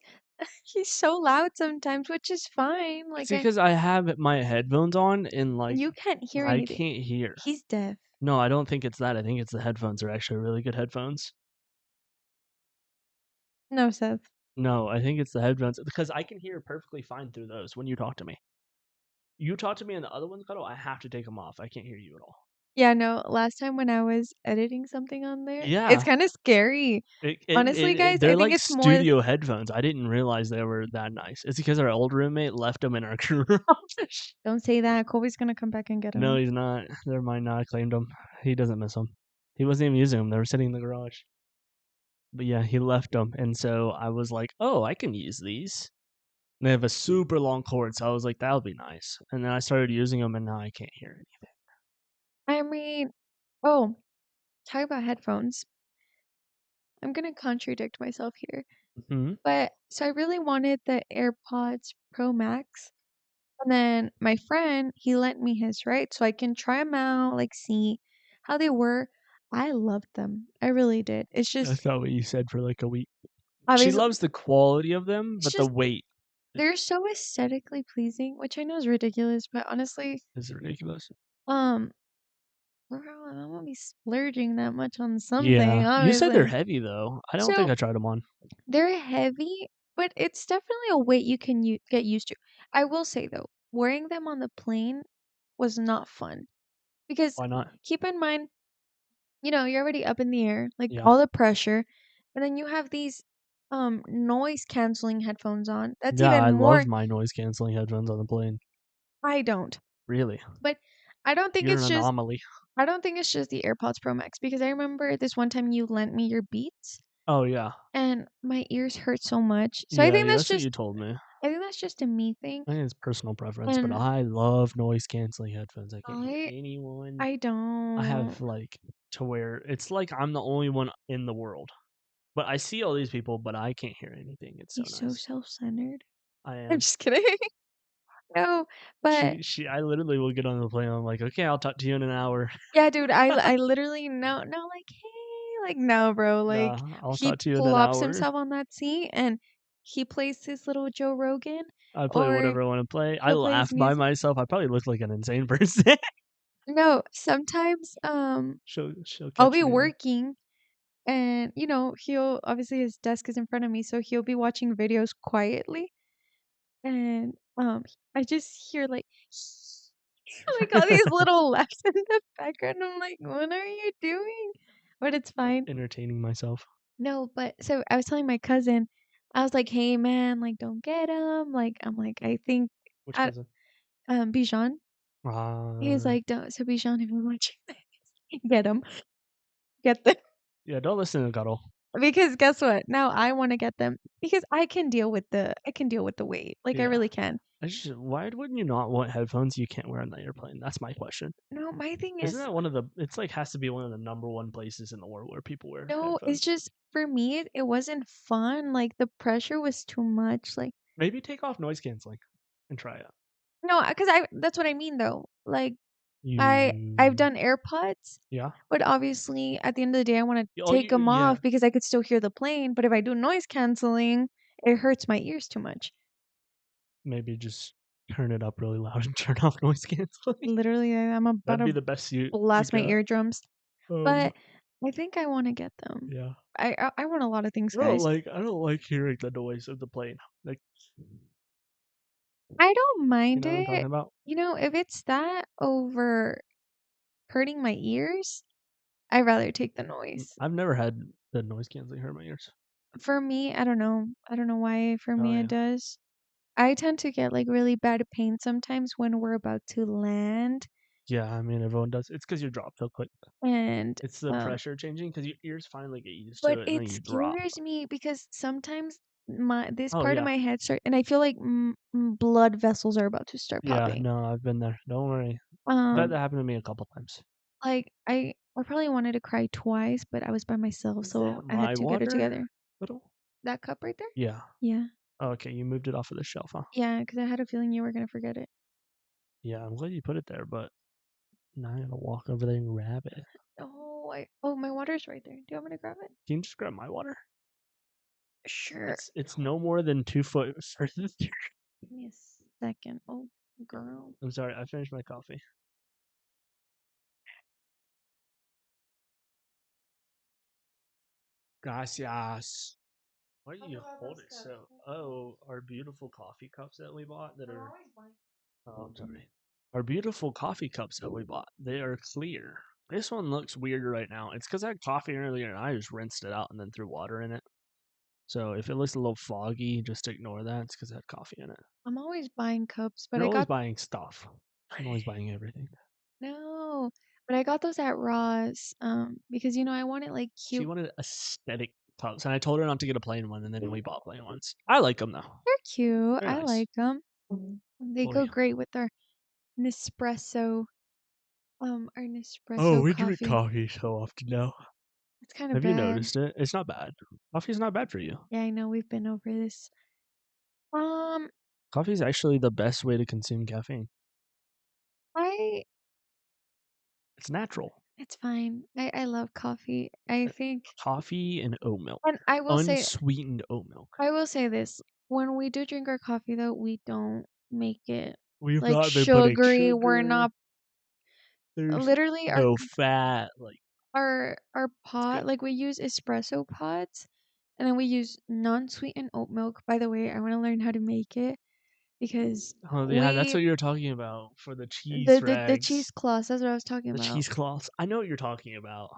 he's so loud sometimes, which is fine. It's Like because I have my headphones on and, like, you can't hear I anything. can't hear. He's deaf. No, I don't think it's that. I think it's the headphones are actually really good headphones. No, Seth. No, I think it's the headphones because I can hear perfectly fine through those when you talk to me. You talk to me and the other ones, Cuddle, I have to take them off. I can't hear you at all. Yeah, no. Last time when I was editing something on there, it's Yeah. kind of scary. Honestly, guys, I They're think like it's more. studio headphones. I didn't realize they were that nice. It's because our old roommate left them in our crew office. Don't say that. Colby's gonna come back and get No, him. he's not. Never mind. Now I claimed them. He doesn't miss them. He wasn't even using them. They were sitting in the garage. But yeah, he left them, and so I was like, "Oh, I can use these." And they have a super long cord, so I was like, "That would be nice." And then I started using them, and now I can't hear anything. I mean, oh, talk about headphones. I'm gonna contradict myself here. Hmm. But so I really wanted the AirPods Pro Max. And then my friend, he lent me his, right? So I can try them out, like see how they were. I loved them. I really did. It's just That's not what you said for like a week. She obviously loves the quality of them, it's but the just weight they're so aesthetically pleasing, which I know is ridiculous, but honestly, is ridiculous. um, girl, I'm gonna be splurging that much on something, Yeah, you said they're obviously. heavy though. I don't think So I tried them on. they're heavy, but it's definitely a weight you can get used to. I will say though, wearing them on the plane was not fun because Why not? keep in mind you're already up in the air, like, Yeah. all the pressure, and then you have these, noise canceling headphones on. That's Yeah, I even more. love my noise canceling headphones on the plane. I don't. Really? But I don't think You're an it's just anomaly. I don't think it's just the AirPods Pro Max because I remember this one time you lent me your Beats Oh, yeah. and my ears hurt so much. So Yeah, yeah, that's what you told me. I think that's just a me thing. I think it's personal preference, but And I love noise canceling headphones. I can't hear I anyone. I I don't. have, like, to where it's like I'm the only one in the world. But I see all these people, but I can't hear anything. It's so He's so nice. self-centered. I I'm am. just kidding. No, but I literally will get on the plane. I'm like, okay, I'll talk to you in an hour. yeah, dude, I literally no, like, "Hey," like, no, bro, like, Nah, I'll he talk to you in an plops hour. himself on that seat and he plays his little Joe Rogan I play or whatever I want to play. I he'll play laugh his by music. myself. I probably look like an insane person. No, sometimes, She'll I'll catch be me. working and, he'll obviously his desk is in front of me, so he'll be watching videos quietly and, I just hear, like, like, all these little laughs in the background. I'm like, "What are you doing?" But it's fine. Entertaining myself. No, but so I was telling my cousin, I was like, "Hey, man, like, don't get him." Like, I'm like, "I think Which I cousin? Bijan." He's Uh, like, "Don't." So Bijan, if you're watching this, get him. Get them. yeah, don't listen to Cuddle. Because guess what? Now I wanna get them because I can deal with the weight. Like, I Yeah. really can. Why wouldn't you not want headphones you can't wear on the airplane? That's my question. No, my thing Isn't is that it's like has to be one of the number one places in the world where people wear no, it's headphones. just for me, it wasn't fun. Like, the pressure was too much. Like, Maybe take off noise canceling and try it. no, because I that's what I mean though. Like, I've You done AirPods, Yeah. but obviously at the end of the day, I wanna Oh, take them yeah. off because I could still hear the plane, but if I do noise canceling, it hurts my ears too much. Maybe just turn it up really loud and turn off noise canceling. Literally, I'm about That'd be to the best you blast my got. eardrums, Um, but I think I wanna get them. yeah. I want a lot of things, guys. I don't like hearing the noise of the plane. Like, I don't you mind know what I'm talking it. about? If it's that over hurting my ears, I'd rather take the noise. I've never had the noise canceling hurt my ears. For me, I don't know. I don't know why for Oh me it yeah. does. I tend to get, like, really bad pain sometimes when we're about to land, Yeah, I mean everyone does. It's because you drop so quick. and, It's the pressure changing because your ears finally get used but to it and then it you drop. scares me because sometimes my this Oh part of yeah. my head start and I feel like blood vessels are about to start Yeah, popping. no, I've been there. Don't worry. I've had Um, that happen to me a couple times. like, I probably wanted to cry twice, but I was by myself, Is so that I had my to get it water? together. Little? That cup right there? Yeah. Yeah. Oh, okay, you moved it off of the shelf, huh? Yeah, because I had a feeling you were gonna forget it. Yeah, I'm glad you put it there, but now I gotta walk over there and grab it. Oh, my water's right there. Do you want me to grab it? Can you just grab my water? Sure. It's no more than 2 foot further. Give me a second. Oh, girl. I'm sorry, I finished my coffee. Gracias. Why do you hold it so? Oh, our beautiful coffee cups that we bought that are. Oh, I'm sorry. Our beautiful coffee cups that we bought. They are clear. This one looks weird right now. It's because I had coffee earlier and I just rinsed it out and then threw water in it. So if it looks a little foggy, just ignore that. It's because I had coffee in it. I'm always buying cups, but You're I always got buying stuff. I'm always buying everything. no, but I got those at Ross, because I wanted like She cute. wanted aesthetic cups, and I told her not to get a plain one, and then we bought plain ones. I like them though. They're cute. They're I nice. like them. They Boy. go great with our Oh, Nespresso we drink coffee. coffee so often now. It's kind of Have you bad. noticed it? It's not bad. Coffee's not bad for you. Yeah, I know we've been over this. Um, Coffee is actually the best way to consume caffeine. I It's natural. it's fine. I love coffee. I think, Coffee and oat milk. and Unsweetened oat milk. I will say this: when we do drink our coffee, though, we don't make it We've like not been putting sugary. We're sugar. not There's literally no fat. Like, our it's pot. good. Like we use espresso pods, and then we use non-sweetened oat milk. By the way, I want to learn how to make it because Oh yeah, that's we what you were talking about for the cheese the rags, cheesecloths. That's what I was talking the about. cheesecloths. I know what you're talking about.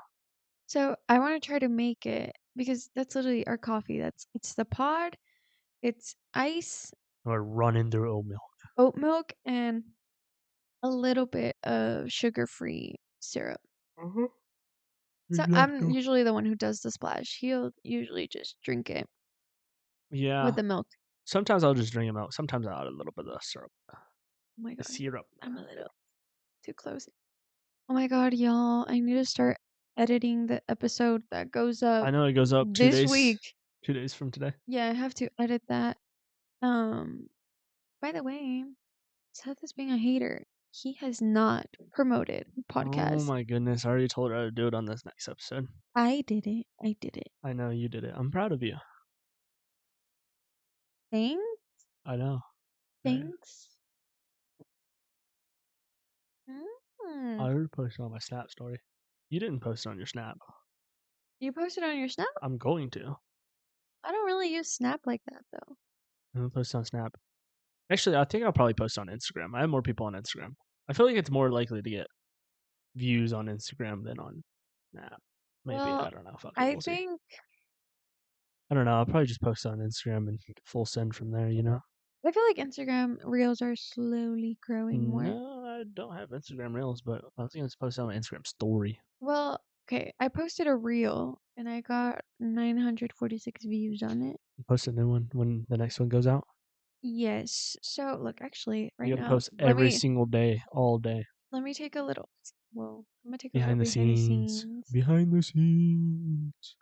So I want to try to make it because that's literally our coffee. It's the pod, it's ice, Or running through oat milk. oat milk, and a little bit of sugar-free syrup. Mhm. So I'm Exacto. usually the one who does the splash. He'll usually just drink it with Yeah. the milk. Sometimes I'll just drink them out. Sometimes I'll add a little bit of syrup. Oh my The god, syrup. I'm a little too close. Oh my god, y'all, I need to start editing the episode that goes up I know it goes up 2 this days. week. 2 days from today. Yeah, I have to edit that. Um, by the way, Seth is being a hater. He has not promoted Oh podcast. my goodness! I already told her to do it on this next episode. I did it. I did it. I know you did it. I'm proud of you. Thanks. I know. I Thanks. I Mm. already posted on my Snap story. You didn't post it on your Snap. You posted on your Snap? I'm going to. I don't really use Snap like that though. I'm gonna post on Snap. Actually, I think I'll probably post on Instagram. I have more people on Instagram. I feel like it's more likely to get views on Instagram than on Snap. Maybe, Well, I don't know. Fuck it, I we'll see. think I don't know. I'll probably just post it on Instagram and full send from there. You know. I feel like Instagram Reels are slowly growing more. No, I don't have Instagram Reels, but I was gonna post it on my Instagram story. Well, okay, I posted a reel and I got 946 views on it. Post a new one when the next one goes out. Yes. So look, actually, You right gotta now, post every single day, all day. let me take a little. Whoa, I'm gonna take a little Behind the behind the scenes. scenes. Behind the scenes.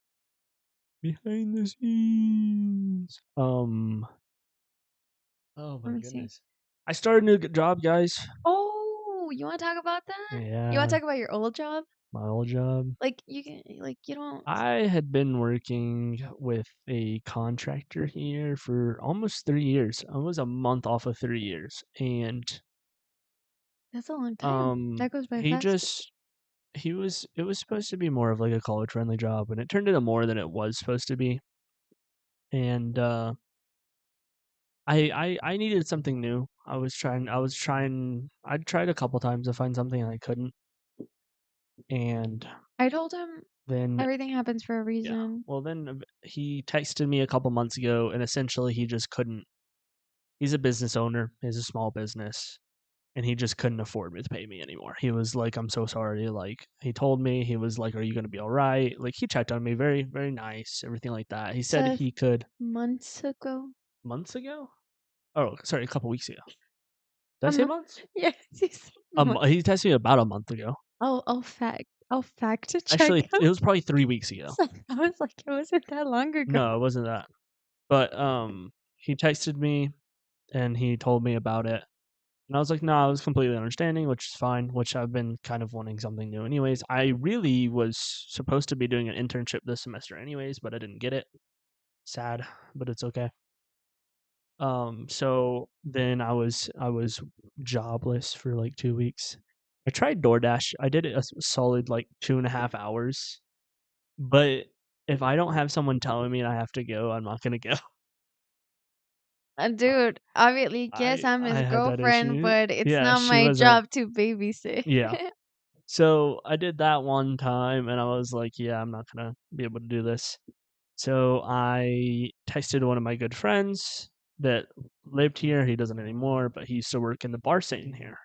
Behind the scenes. Oh Let my me see. goodness. I started a new job, guys. Oh, you want to talk about that? You want Yeah, to talk about your old job? my old job. Like you can, like you don't. I had been working with a contractor here for almost 3 years. I was a month off of 3 years, and That's a long time. That goes by he fast. just he was it was supposed to be more of like a college friendly job, and it turned into more than it was supposed to be. And I needed something new. I tried a couple times to find something and I couldn't. And I told him then everything happens for a yeah. reason. Well, then he texted me a couple months ago, and essentially he just couldn't. He's a business owner. He has a small business, and he just couldn't afford me to pay me anymore. He was like, "I'm so sorry." Like he told me, he was like, "Are you gonna be all right?" Like he checked on me, very very nice, everything like that. He said Seth, he could months ago. months ago. Oh, sorry, a couple weeks ago. Did I say Um, months? yes, he said months. He texted me about a month ago. I'll fact check Actually, him. it was probably 3 weeks ago. So I was like, it wasn't that long ago. No, it wasn't that. But, he texted me, and he told me about it, and I was like, "No, I was completely understanding," which is fine, which I've been kind of wanting something new anyways. I really was supposed to be doing an internship this semester anyways, but I didn't get it. Sad, but it's okay. So then I was jobless for, like, 2 weeks. I tried DoorDash. I did it a solid, like, 2.5 hours. But if I don't have someone telling me I have to go, I'm not gonna go. Dude, obviously, yes, I'm I his had that girlfriend, issue. but it's Yeah, not she my wasn't. job to babysit. Yeah. So I did that one time, and I was like, "Yeah, I'm not gonna be able to do this." So I texted one of my good friends that lived here. He doesn't anymore, but he used to work in the bar scene here,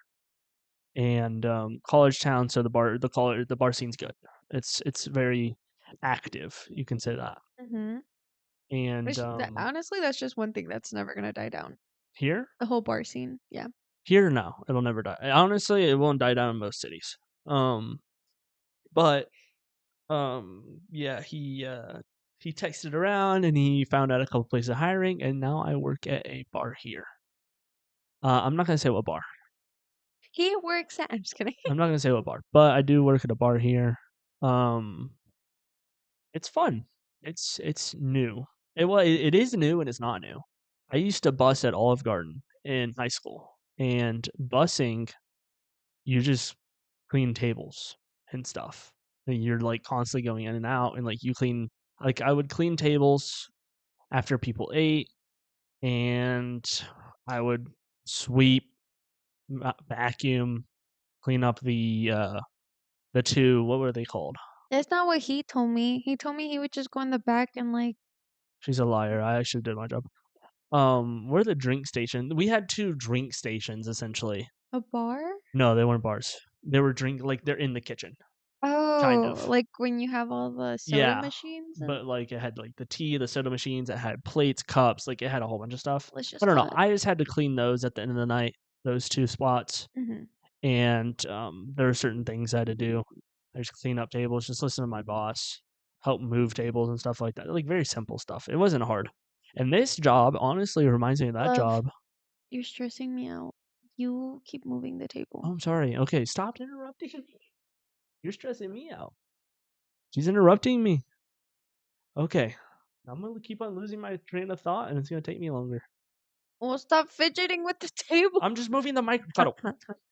and college town. So the bar scene's good. It's very active. You can say that. hmm And Honestly, that's just one thing that's never gonna die down. here, The whole bar scene. Yeah. Here, no, it'll never die. Honestly, it won't die down in most cities. Um, but yeah, he texted around and he found out a couple places of hiring, and now I work at a bar here. I'm not gonna say what bar. He works at. I'm just kidding. I'm not gonna say what bar, but I do work at a bar here. Um, it's fun. It's new. It is new and it's not new. I used to bus at Olive Garden in high school, and busing you just clean tables and stuff. And you're like constantly going in and out, and like you clean. Like I would clean tables after people ate, and I would sweep, vacuum, clean up the two. What were they called? That's not what he told me. He told me he would just go in the back and, like She's a liar. I actually did my job. We're the drink station. We had 2 drink stations, essentially. a bar? No, they weren't bars. They were like, they're in the kitchen, kind Oh, of. like, when you have all the soda Yeah, machines and but, like, it had, like, the tea, the soda machines, it had plates, cups, like, it had a whole bunch of stuff. I delicious don't know, fun. I just had to clean those at the end of the night, those 2 spots, Mhm. and, there were certain things I had to do. I just clean up tables, just listen to my boss, help move tables and stuff like that, like, very simple stuff. It wasn't hard. And this job honestly reminds me of that Love, job. you're stressing me out. You keep moving the table. Oh, I'm sorry. Okay, stop interrupting me. You're stressing me out. She's interrupting me. Okay. I'm gonna keep on losing my train of thought, and it's gonna take me longer. Well, stop fidgeting with the table. I'm just moving the microphone.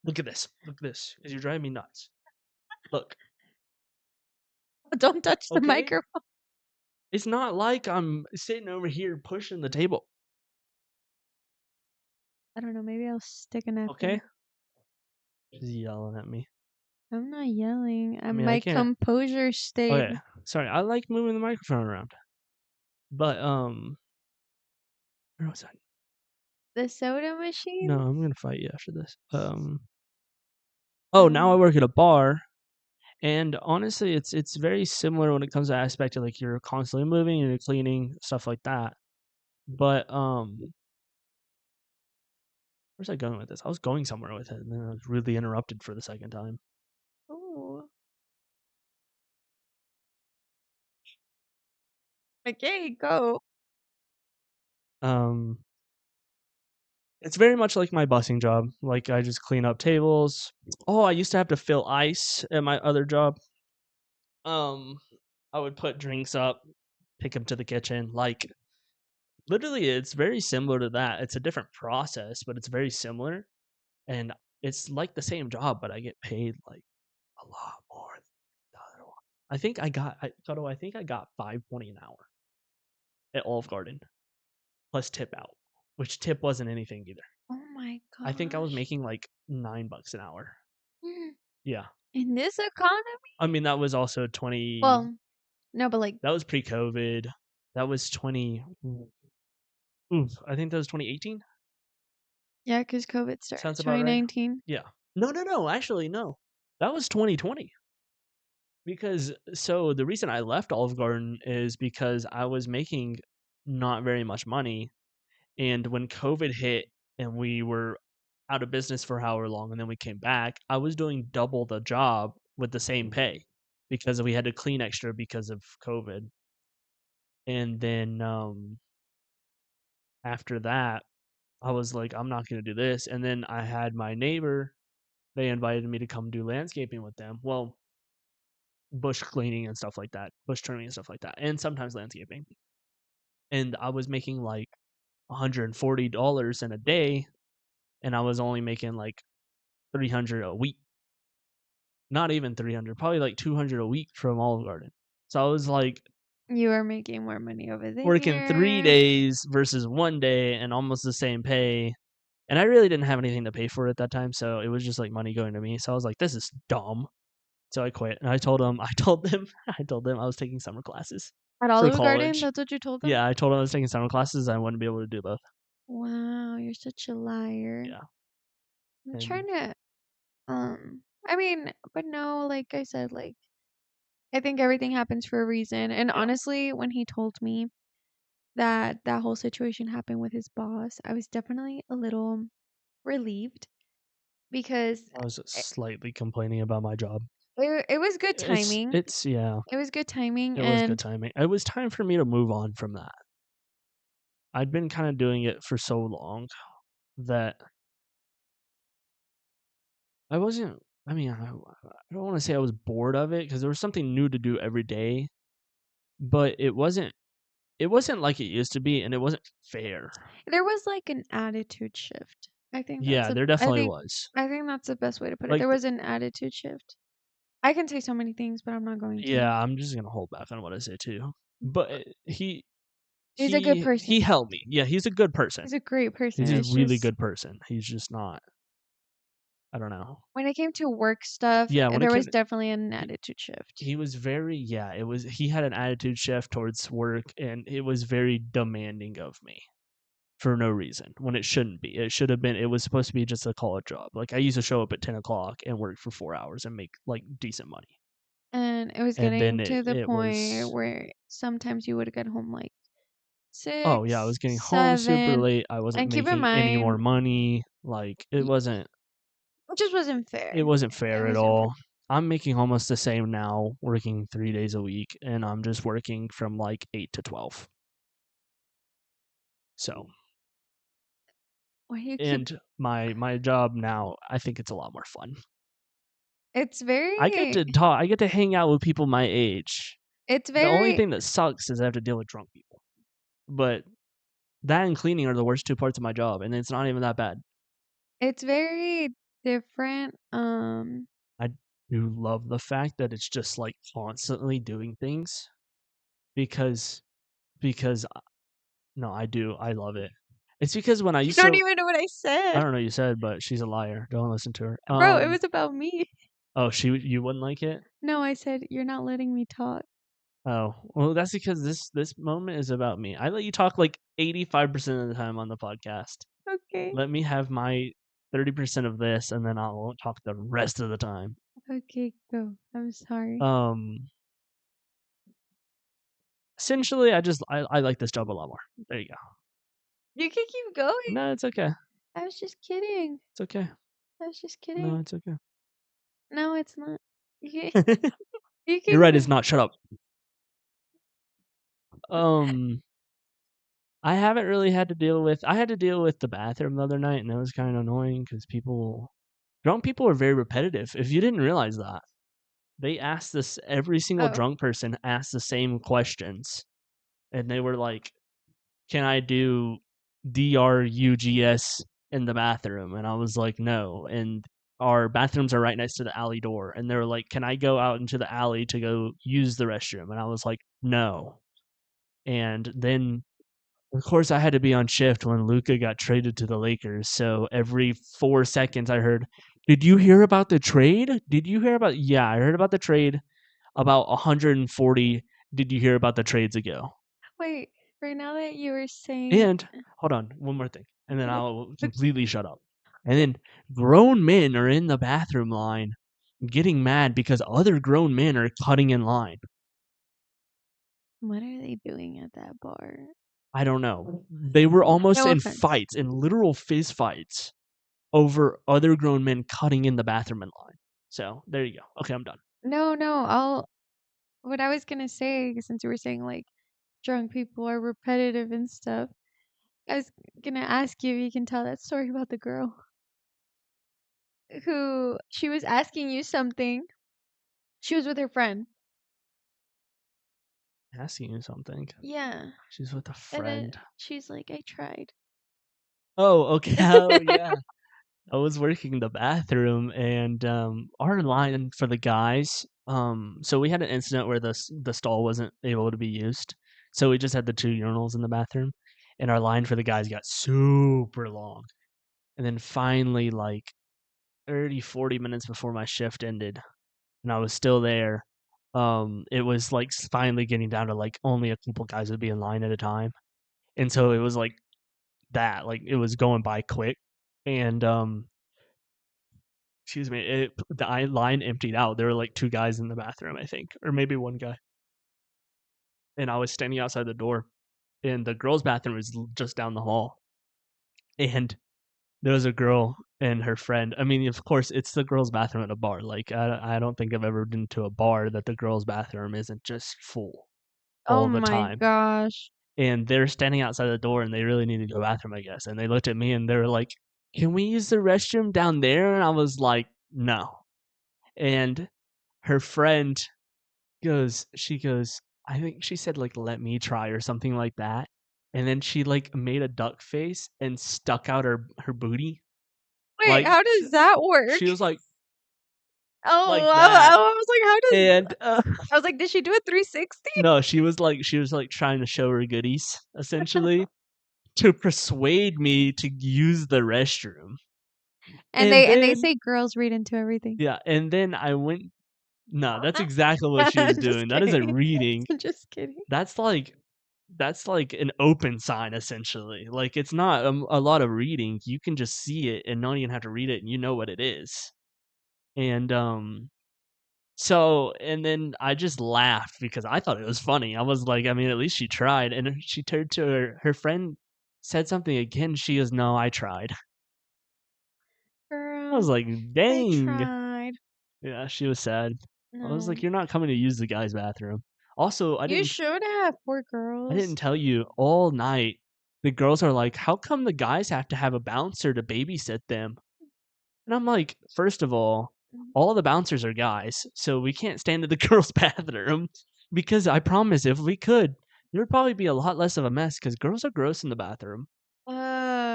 Look at this. Look at this. 'Cause you're driving me nuts. Look. Don't touch the Okay? microphone. It's not like I'm sitting over here pushing the table. I don't know, maybe I'll stick a napkin. Okay? She's yelling at me. I'm not yelling. I mean, I My can't. composure stayed. Okay. Sorry. I like moving the microphone around. But where was I? The soda No, machine? I'm gonna fight you after this. Oh, now I work at a bar. And honestly, it's very similar when it comes to aspect of like you're constantly moving and you're cleaning stuff like that. But where's I going with this? I was going somewhere with it, and then I was really interrupted for the second time. Oh. Okay, go. Um, it's very much like my busing job. Like I just clean up tables. Oh, I used to have to fill ice at my other job. Um, I would put drinks up, take them to the kitchen. Like literally, it's very similar to that. It's a different process, but it's very similar. And it's like the same job, but I get paid like a lot more than the other one. I think I got 5.20 an hour at Olive Garden plus tip out, which tip wasn't anything either. Oh my I think I was gosh. making like $9 an hour. Mm. Yeah. In this economy? I mean, that was also 20, Well, no, but like, that was pre-COVID. That was 20, oof, I think that was 2018. yeah, because COVID started Sounds about right. 2019. Yeah. No, actually, no. That was 2020. Because so the reason I left Olive Garden is because I was making not very much money, and when COVID hit and we were out of business for however long, and then we came back, I was doing double the job with the same pay because we had to clean extra because of COVID. And then after that, I was like, I'm not going to do this. And then I had my neighbor, they invited me to come do landscaping with them. Well, bush cleaning and stuff like that, bush trimming and stuff like that, and sometimes landscaping. And I was making like $140 in a day, and I was only making like 300 a week. Not even 300, probably like 200 a week from Olive Garden. So I was like You are making more money over working 3 there. days versus 1 day and almost the same pay. And I really didn't have anything to pay for it at that time, so it was just like money going to me. So I was like, this is dumb. So I quit. And I told them I was taking summer classes At for Olive Garden, college. that's what you told them? Yeah, I told them I was taking summer classes. I wouldn't be able to do both. Wow, you're such a liar. Yeah. I'm And trying to, I mean, but no, like I said, like, I think everything happens for a reason. And yeah, honestly, when he told me that that whole situation happened with his boss, I was definitely a little relieved because I was it, slightly complaining about my job. it was good It's timing. it's yeah, It was good timing, it was good and timing. It was time for me to move on from that. I'd been kind of doing it for so long that I wasn't. I mean, I don't want to say I was bored of it because there was something new to do every day, but it wasn't. It wasn't like it used to be, and it wasn't fair. there was like an attitude shift. I think that's Yeah, a there I definitely think was. I think that's the best way to put it. Like, There was an attitude shift. I can say so many things, but I'm not going to. yeah, I'm just gonna hold back on what I say too. But he He's a good he person. helped me. Yeah, he's a good person. He's a great He's person. a It's really just good person. He's just not. I don't know. When it came to work stuff, Yeah, when it there came was to definitely an attitude shift. he was very he had an attitude shift towards work, and it was very demanding of me for no reason when it shouldn't be. It should have been. It was supposed to be just a college job. Like I used to show up at 10 o'clock and work for 4 hours and make like decent money. And it was And then getting to the it point was where sometimes you would get home like oh yeah, I was 6, getting home super 7. late. I wasn't And keep in making any more mind, money. Like it just wasn't it fair. wasn't It fair at wasn't fair. all. I'm making almost the same now, working 3 days a week, and I'm just working from like 8 to 12. So, Why do you keep? and my job now, I think it's a lot more fun. It's I get very. to talk. I get to hang out with people my age. It's The only very. thing that sucks is I have to deal with drunk people. But that and cleaning are the worst two parts of my job, and it's not even that bad. It's very different. I do love the fact that it's just like constantly doing things because because no, I do. I love it. It's because when I You used don't to even know what I I said, don't know what you said, but she's a liar. Don't listen to her. bro. It was about me. Oh, you wouldn't like it? No, I said you're not letting me talk. Oh, well, that's because this moment is about me. I let you talk like 85% of the time on the podcast. Okay. Let me have my 30% of this, and then I won't talk the rest of the time. Okay, go. I'm sorry. Um, essentially, I like this job a lot more. There you go. You can keep going. No, it's okay. I was just kidding. It's okay. I was just No, kidding. it's okay. No, it's not. You you You're right. It's can. not. Shut up. Um, I haven't really had to deal with. I had to deal with the bathroom the other night, and it was kind of annoying because drunk people are very repetitive. If you didn't realize that, they asked this. Every single Oh, drunk person asked the same questions, and they were like, "Can I do drugs in the bathroom?" And I was like, "No." And our bathrooms are right next to the alley door, and they were like, "Can I go out into the alley to go use the restroom?" And I was like, "No." And then of course, I had to be on shift when Luka got traded to the Lakers. So every 4 seconds, I heard, "Did you hear about the trade? Did you hear about?" Yeah, I heard about the trade. About 140. Did you hear about the trades ago? wait. Right now that you were saying, And hold on, one more thing, and then I'll completely shut up. And then grown men are in the bathroom line, getting mad because other grown men are cutting in line. what are they doing at that bar? I don't know. They were almost No in offense. fights, in literal fist fights, over other grown men cutting in the bathroom in line. So there you go. Okay, I'm done. No, what I was gonna say, since you were saying like drunk people are repetitive and stuff, I was gonna ask you if you can tell that story about the girl who she was asking you something. She was with her friend. Asking you something. Yeah. She's with a And then friend. she's like, I tried. Oh, okay. Oh, yeah. I was working the bathroom, and our line for the guys. So we had an incident where the stall wasn't able to be used, so we just had the two urinals in the bathroom, and our line for the guys got super long. And then finally, like 30, 40 minutes before my shift ended, and I was still there. It was like finally getting down to like only a couple guys would be in line at a time, and so it was like that, like it was going by quick, and excuse me, line emptied out. There were like two guys in the bathroom, I think, or maybe one guy, and I was standing outside the door, and the girls' bathroom was just down the hall, and there was a girl and her friend. I mean, of course, it's the girls' bathroom at a bar. Like, I don't think I've ever been to a bar that the girls' bathroom isn't just full Oh all the my time. gosh. And they're standing outside the door, and they really needed to go to the bathroom, I guess. And they looked at me, and they were like, "Can we use the restroom down there?" And I was like, "No." And her friend she goes, I think she said like, "Let me try," or something like that. And then she like made a duck face and stuck out her booty. Wait, Like how does that work? she was Oh, like that. I was like, how does And I was like, did she do a 360? no, she was like trying to show her goodies essentially to persuade me to use the restroom. And And they then say girls read into everything. yeah, and then I went no, that's exactly what she was I'm just doing. That isn't kidding. reading. I'm just kidding. That's like that's like an open sign essentially. Like it's not a lot of reading. You can just see it and not even have to read it and you know what it is. And so and then I just laughed because I thought it was funny. I was like, I mean, at least she tried. And she turned to her friend, said something again. She goes, "No, I tried." I was Girl, like, I "Dang." tried. Yeah, she was sad. I was like, No. "You're not coming to use the guy's bathroom." Also, You should have, poor I didn't girls. tell you all night. The girls are like, "How come the guys have to have a bouncer to babysit them?" And I'm like, first of Mm. all the bouncers are guys, so we can't stand in the girls' bathroom because I promise if we could, there would probably be a lot less of a mess because girls are gross in the bathroom.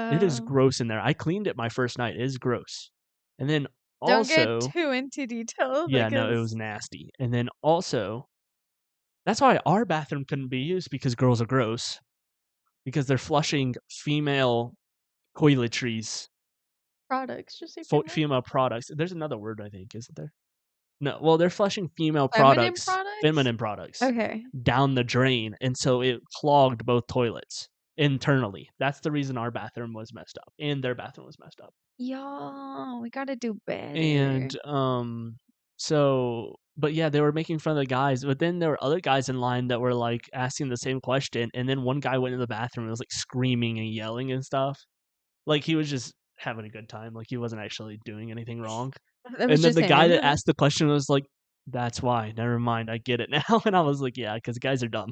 It is Oh. gross in there. I cleaned it my first night. It is gross. And then Don't get also, too into detail yeah, no, it was because nasty. And then also, that's why our bathroom couldn't be used because girls are gross because they're flushing female toiletries, products, just say female. female products. There's another word I think, isn't there? No, well, they're flushing female Feminine products, products? feminine products, Okay. down the drain, and so it clogged both toilets internally. That's the reason our bathroom was messed up, and their bathroom was messed up. Y'all, we gotta do better. And so, but yeah, they were making fun of the guys. But then there were other guys in line that were like asking the same question, and then one guy went in the bathroom and was like screaming and yelling and stuff. Like he was just having a good time. Like he wasn't actually doing anything wrong. That was And then just the guy him. that asked the question was like, "That's why. Never mind. I get it now." And I was like, "Yeah, because guys are dumb."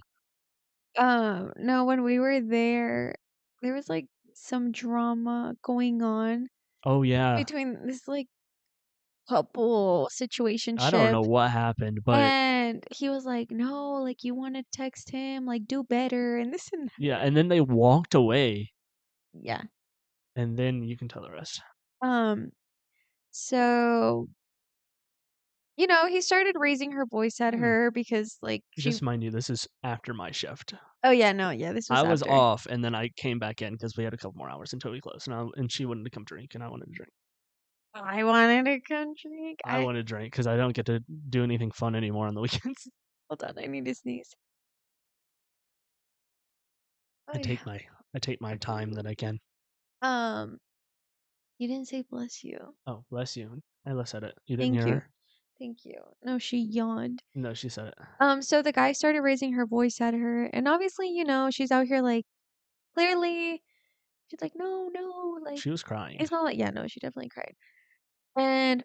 No, when we were there, there was like some drama going on Oh yeah. between this like couple I don't situationship, know what happened, but and he was like, "No, like you want to text him, like do better," and this and yeah. that. And then they walked away, Yeah. and then you can tell the rest. Um. So he started raising her voice at Hmm. her because like she. Just mind you, this is after my shift. Oh yeah, no, yeah, this was I was after. off, and then I came back in because we had a couple more hours until we closed, and she wanted to come drink, and I wanted to drink. I wanted a country. I wanted to drink because I don't get to do anything fun anymore on the weekends. Hold on, I need to sneeze. Oh I yeah. take my I take my time that I can. Um, you didn't say bless you. Oh, bless you. I said it. You didn't Thank hear you. her? Thank you. No, she yawned. No, she said it. So the guy started raising her voice at her, and obviously, she's out here like clearly she's like, no, no, like She was crying. it's not like yeah, no, she definitely cried. And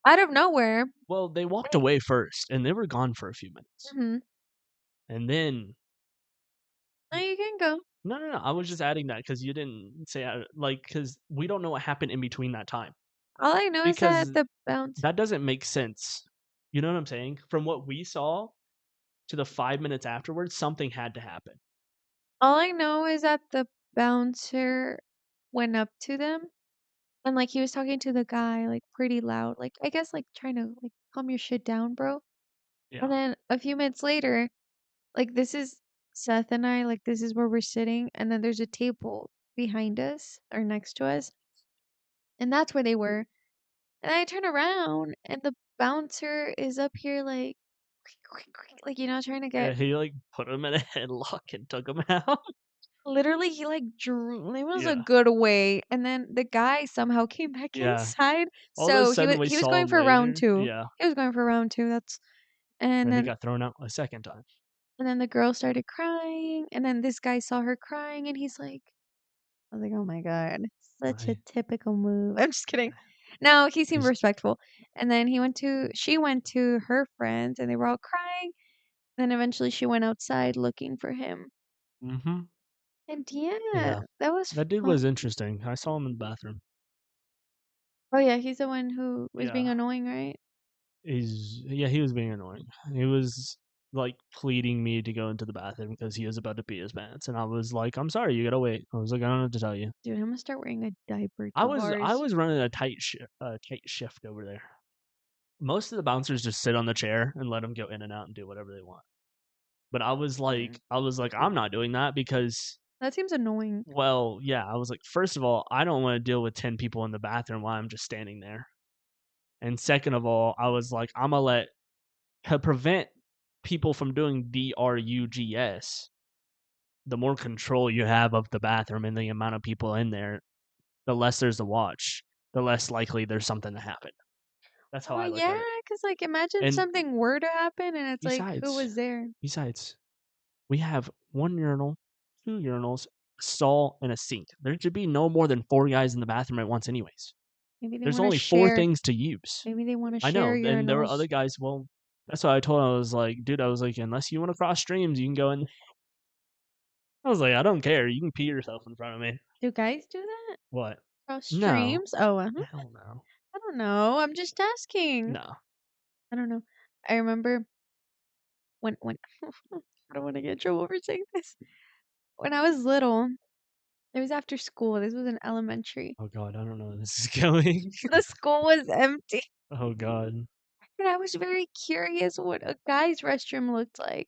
out of nowhere, Well, they walked away first, and they were gone for a few minutes. mm-hmm, And then now you can go. no, no, no. I was just adding that because you didn't say like because we don't know what happened in between that time All I know is that because the bounce. that doesn't make sense. You know what I'm saying? From what we saw to the 5 minutes afterwards, something had to happen. All I know is that the bouncer went up to them and like he was talking to the guy like pretty loud, like I guess like trying to like calm your shit down, bro. And Yeah. then a few minutes later, like this is Seth and I, like this is where we're sitting, and then there's a table behind us or next to us, and that's where they were. And I turn around and the bouncer is up here like like trying to Yeah, get he like put him in a headlock and took him out. literally he like drew it was a Yeah. good way, and then the guy somehow came back Yeah. inside. All of a So he was sudden we he was saw going him for round later. 2. Yeah. He was going for round 2. That's and And he then got thrown out a second time. and then the girl started crying, and then this guy saw her crying, and he's like, I was like, "Oh my god, such a I, typical move." I'm just kidding. No, he seemed he's respectful. And then she went to her friends, and they were all crying. Then eventually she went outside looking for him. mhm. And yeah, Yeah. that was That dude fun. was interesting. I saw him in the bathroom. Oh yeah, he's the one who was being Yeah. annoying, right? He was being annoying. He was like pleading me to go into the bathroom because he was about to pee his pants, and I was like, "I'm sorry, you gotta wait." I was like, "I don't know what to tell you." Dude, I'm gonna start wearing a diaper I to was I bars. was running a tight shift over there. Most of the bouncers just sit on the chair and let them go in and out and do whatever they want. But Yeah. I was like, I'm not doing that because That seems annoying. Well, yeah, I was like, first of all, I don't wanna deal with 10 people in the bathroom while I'm just standing there. And second of all, I was like, Imma let to prevent people from doing drugs, the more control you have of the bathroom and the amount of people in there, the less there's to watch, the less likely there's something to happen. That's how Well, I look yeah, at it. cause like, imagine And something were to happen and it's like, who besides was there? besides, we have 1 urinal, 2 urinals, a stall, and a sink. There should be no more than 4 guys in the bathroom at once anyways. Maybe they There's wanna only 4 share things to use. maybe they wanna I share know, and there were urinals. other guys, well, that's what I told him. I was like, "Dude," I was like, "Unless you wanna cross streams, you can go in." I was like, "I don't care. You can pee yourself in front of me." Do guys do that? What? Cross No. streams? Oh, Hell no. I don't know, I'm just asking. No. I don't know. I remember when I don't wanna get in trouble for saying this. When I was little, it was after school, this was in elementary. Oh god, I don't know where this is going. The school was empty, Oh god. and I was very curious what a guy's restroom looked like.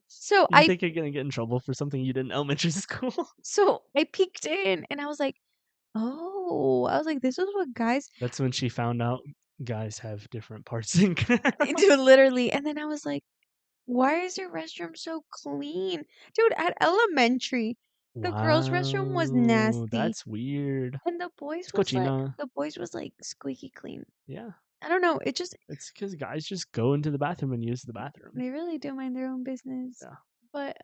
So You I think you're gonna get in trouble for something you did in elementary school? so I peeked in and I was like, "Oh." I was like, "This is what guys." That's when she found out guys have different parts in Dude, literally, and then I was like, "Why is your restroom so clean?" Dude, at elementary, the girls' restroom was Wow, nasty, that's weird. and the boys It's was like cochina. squeaky clean. Yeah. I don't know, it just It's because guys just go into the bathroom and use the bathroom. they really do mind their own business. Yeah. But,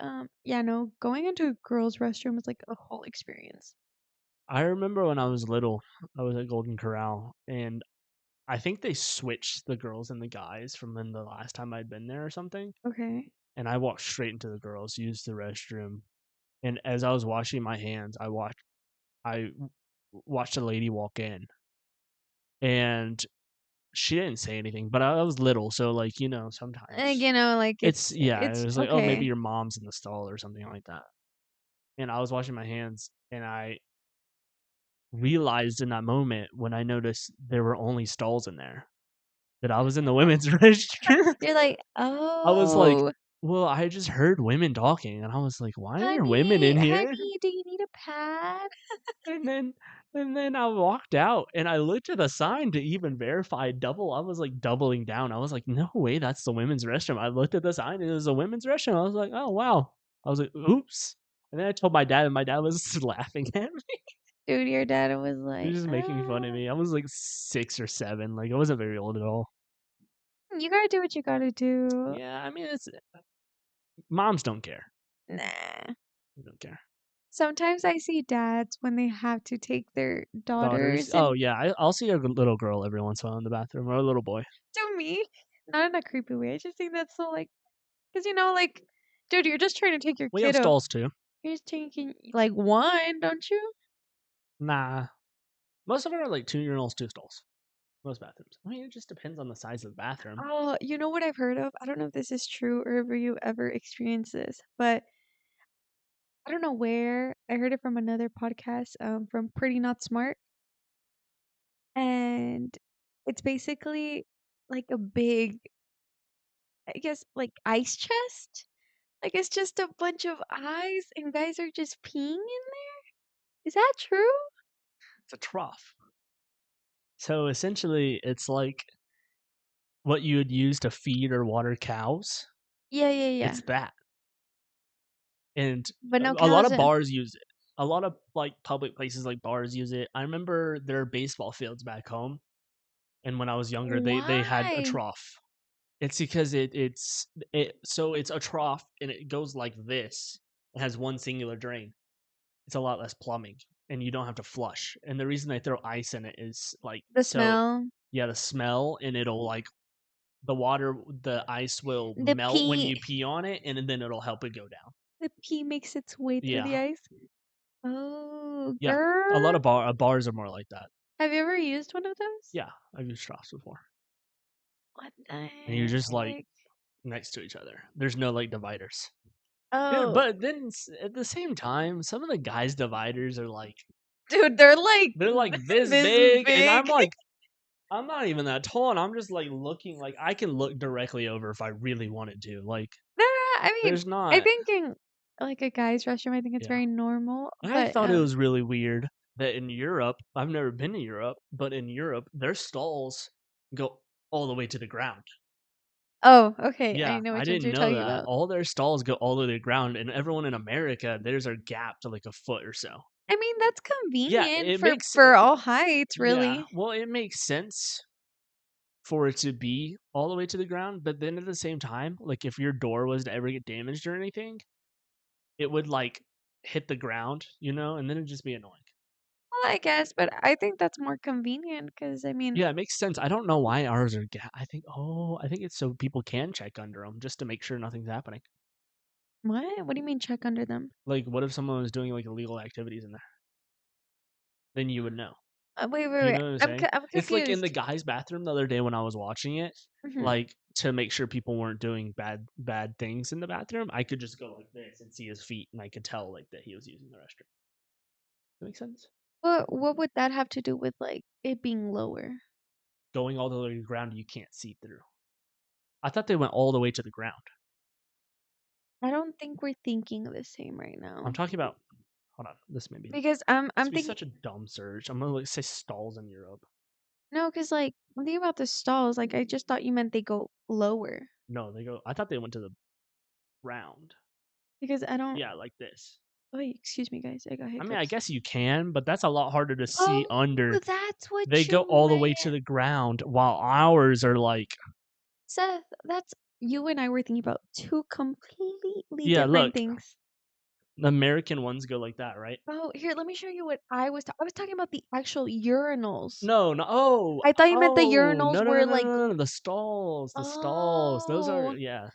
yeah, no, going into a girl's restroom is like a whole experience. I remember when I was little, I was at Golden Corral, and I think they switched the girls and the guys from when the last time I'd been there or something, Okay. and I walked straight into the girls, used the restroom, and as I was washing my hands, I watched a lady walk in, and she didn't say anything, but I was little, so, like, sometimes Like, it it's was like, "Oh, maybe okay. your mom's in the stall," or something like that, and I was washing my hands, and I realized in that moment when I noticed there were only stalls in there, that I was in the women's restroom. You're like, I was like, "Oh, "Well, I just heard women talking," and I was like, "Why are there women honey, in here?" honey, do you need a pad?" And then and then I walked out, and I looked at the sign to even verify I was, like, doubling down. I was like, "No way, that's the women's restroom." I looked at the sign, and it was a women's restroom. I was like, "Oh, wow." I was like, "Oops." And then I told my dad, and my dad was laughing at me. Dude, your dad was He like, was just making fun of me. I was, like, 6 or 7, like, I wasn't very old at all. you gotta do what you gotta do." Yeah, I mean, it's moms don't care. Nah. They don't care. Sometimes I see dads when they have to take their Daughters? daughters Oh, and yeah, I'll see a little girl every once in a while in the bathroom, or a little boy. to me, not in a creepy way. I just think that's so like, cause like, dude, you're just trying to take your We have kiddo. stalls too. You're just taking like one, don't you? Nah. Most of them are like 2 urinals, 2 stalls. Most bathrooms. I mean, it just depends on the size of the bathroom. Oh, you know what I've heard of? I don't know if this is true or if you ever experienced this, but I don't know where. I heard it from another podcast, from Pretty Not Smart, and it's basically like a big, I guess, like ice chest. Like it's just a bunch of eyes, and guys are just peeing in there. Is that true? It's a trough. So essentially, it's like what you would use to feed or water cows. Yeah, yeah, yeah. It's that. And But no a lot cows of in. bars use it. A lot of like public places like bars use it. I remember there are baseball fields back home, and when I was younger, they had a Why? trough. It's because it's a trough and it goes like this. It has one singular drain. It's a lot less plumbing and you don't have to flush. And the reason they throw ice in it is like The so smell, yeah, the smell and it'll like the ice will the melt when pee, you pee on it and then it'll help it go down. the pee makes its way through the Yeah. ice. Oh, Yeah. A lot girl. of bars are more like that. Have you ever used one of those? Yeah, I've used troughs before. What the And you're just like heck? next to each other. There's no like dividers. Dude, Oh, but then at the same time, some of the guys' dividers are like dude, they're like they're like this this big, and big. I'm like, I'm not even that tall, and I'm just like looking like I can look directly over if I really wanted to. Like, I mean, there's I not. think in like a guy's restroom, I think it's Yeah. very normal, I but, thought it was really weird that in Europe, I've never been to Europe, but in Europe, their stalls go all the way to the ground. oh, okay, I Yeah, know I which ones didn't you're know talking that. about. All their stalls go all the way to the ground, and everyone in America, theirs are gapped to like a foot or so. I mean, that's Yeah, convenient it for makes for it, all heights, yeah, really. well, it makes sense for it to be all the way to the ground, but then at the same time, like if your door was to ever get damaged or anything, it would like hit the ground, and then it'd just be annoying. Well, I guess, but I think that's more convenient because I mean Yeah, it makes sense. I don't know why ours are I think it's so people can check under them just to make sure nothing's happening. what? What do you mean check under them? Like, what if someone was doing, like, illegal activities in there? Then you would know. Wait, wait, You wait. know what I'm saying? I'm It's like in the confused. guys' bathroom the other day when I was watching it, Mhm. like, to make sure people weren't doing bad things in the bathroom, I could just go like this and see his feet, and I could tell, like, that he was using the restroom. That makes sense? What would that have to do with, like, it being lower? Going all the way to the ground, you can't see through. I thought they went all the way to the ground. I don't think we're thinking the same right I'm now. talking about, hold on, Because this I'm would be thinking such a dumb search. I'm gonna, like, say stalls in Europe. no, because like, I'm thinking about the stalls, like, I just thought you meant they go lower. No, I thought they went to the ground. Because I don't Yeah, like this. wait, excuse me, guys, I got I mean, I hiccups. guess you can, but that's a lot harder to see Oh, under. that's what They go you all the way to meant. the ground, while ours are like, Seth, that's you and I were thinking about two completely yeah, different look, things. the American ones go like that, right? Oh, here, let me show you what I was talking about the actual urinals. No, no. Oh, I thought you meant the oh, urinals no, no, no, were no, like no, no. The stalls. Those are, oh, yeah,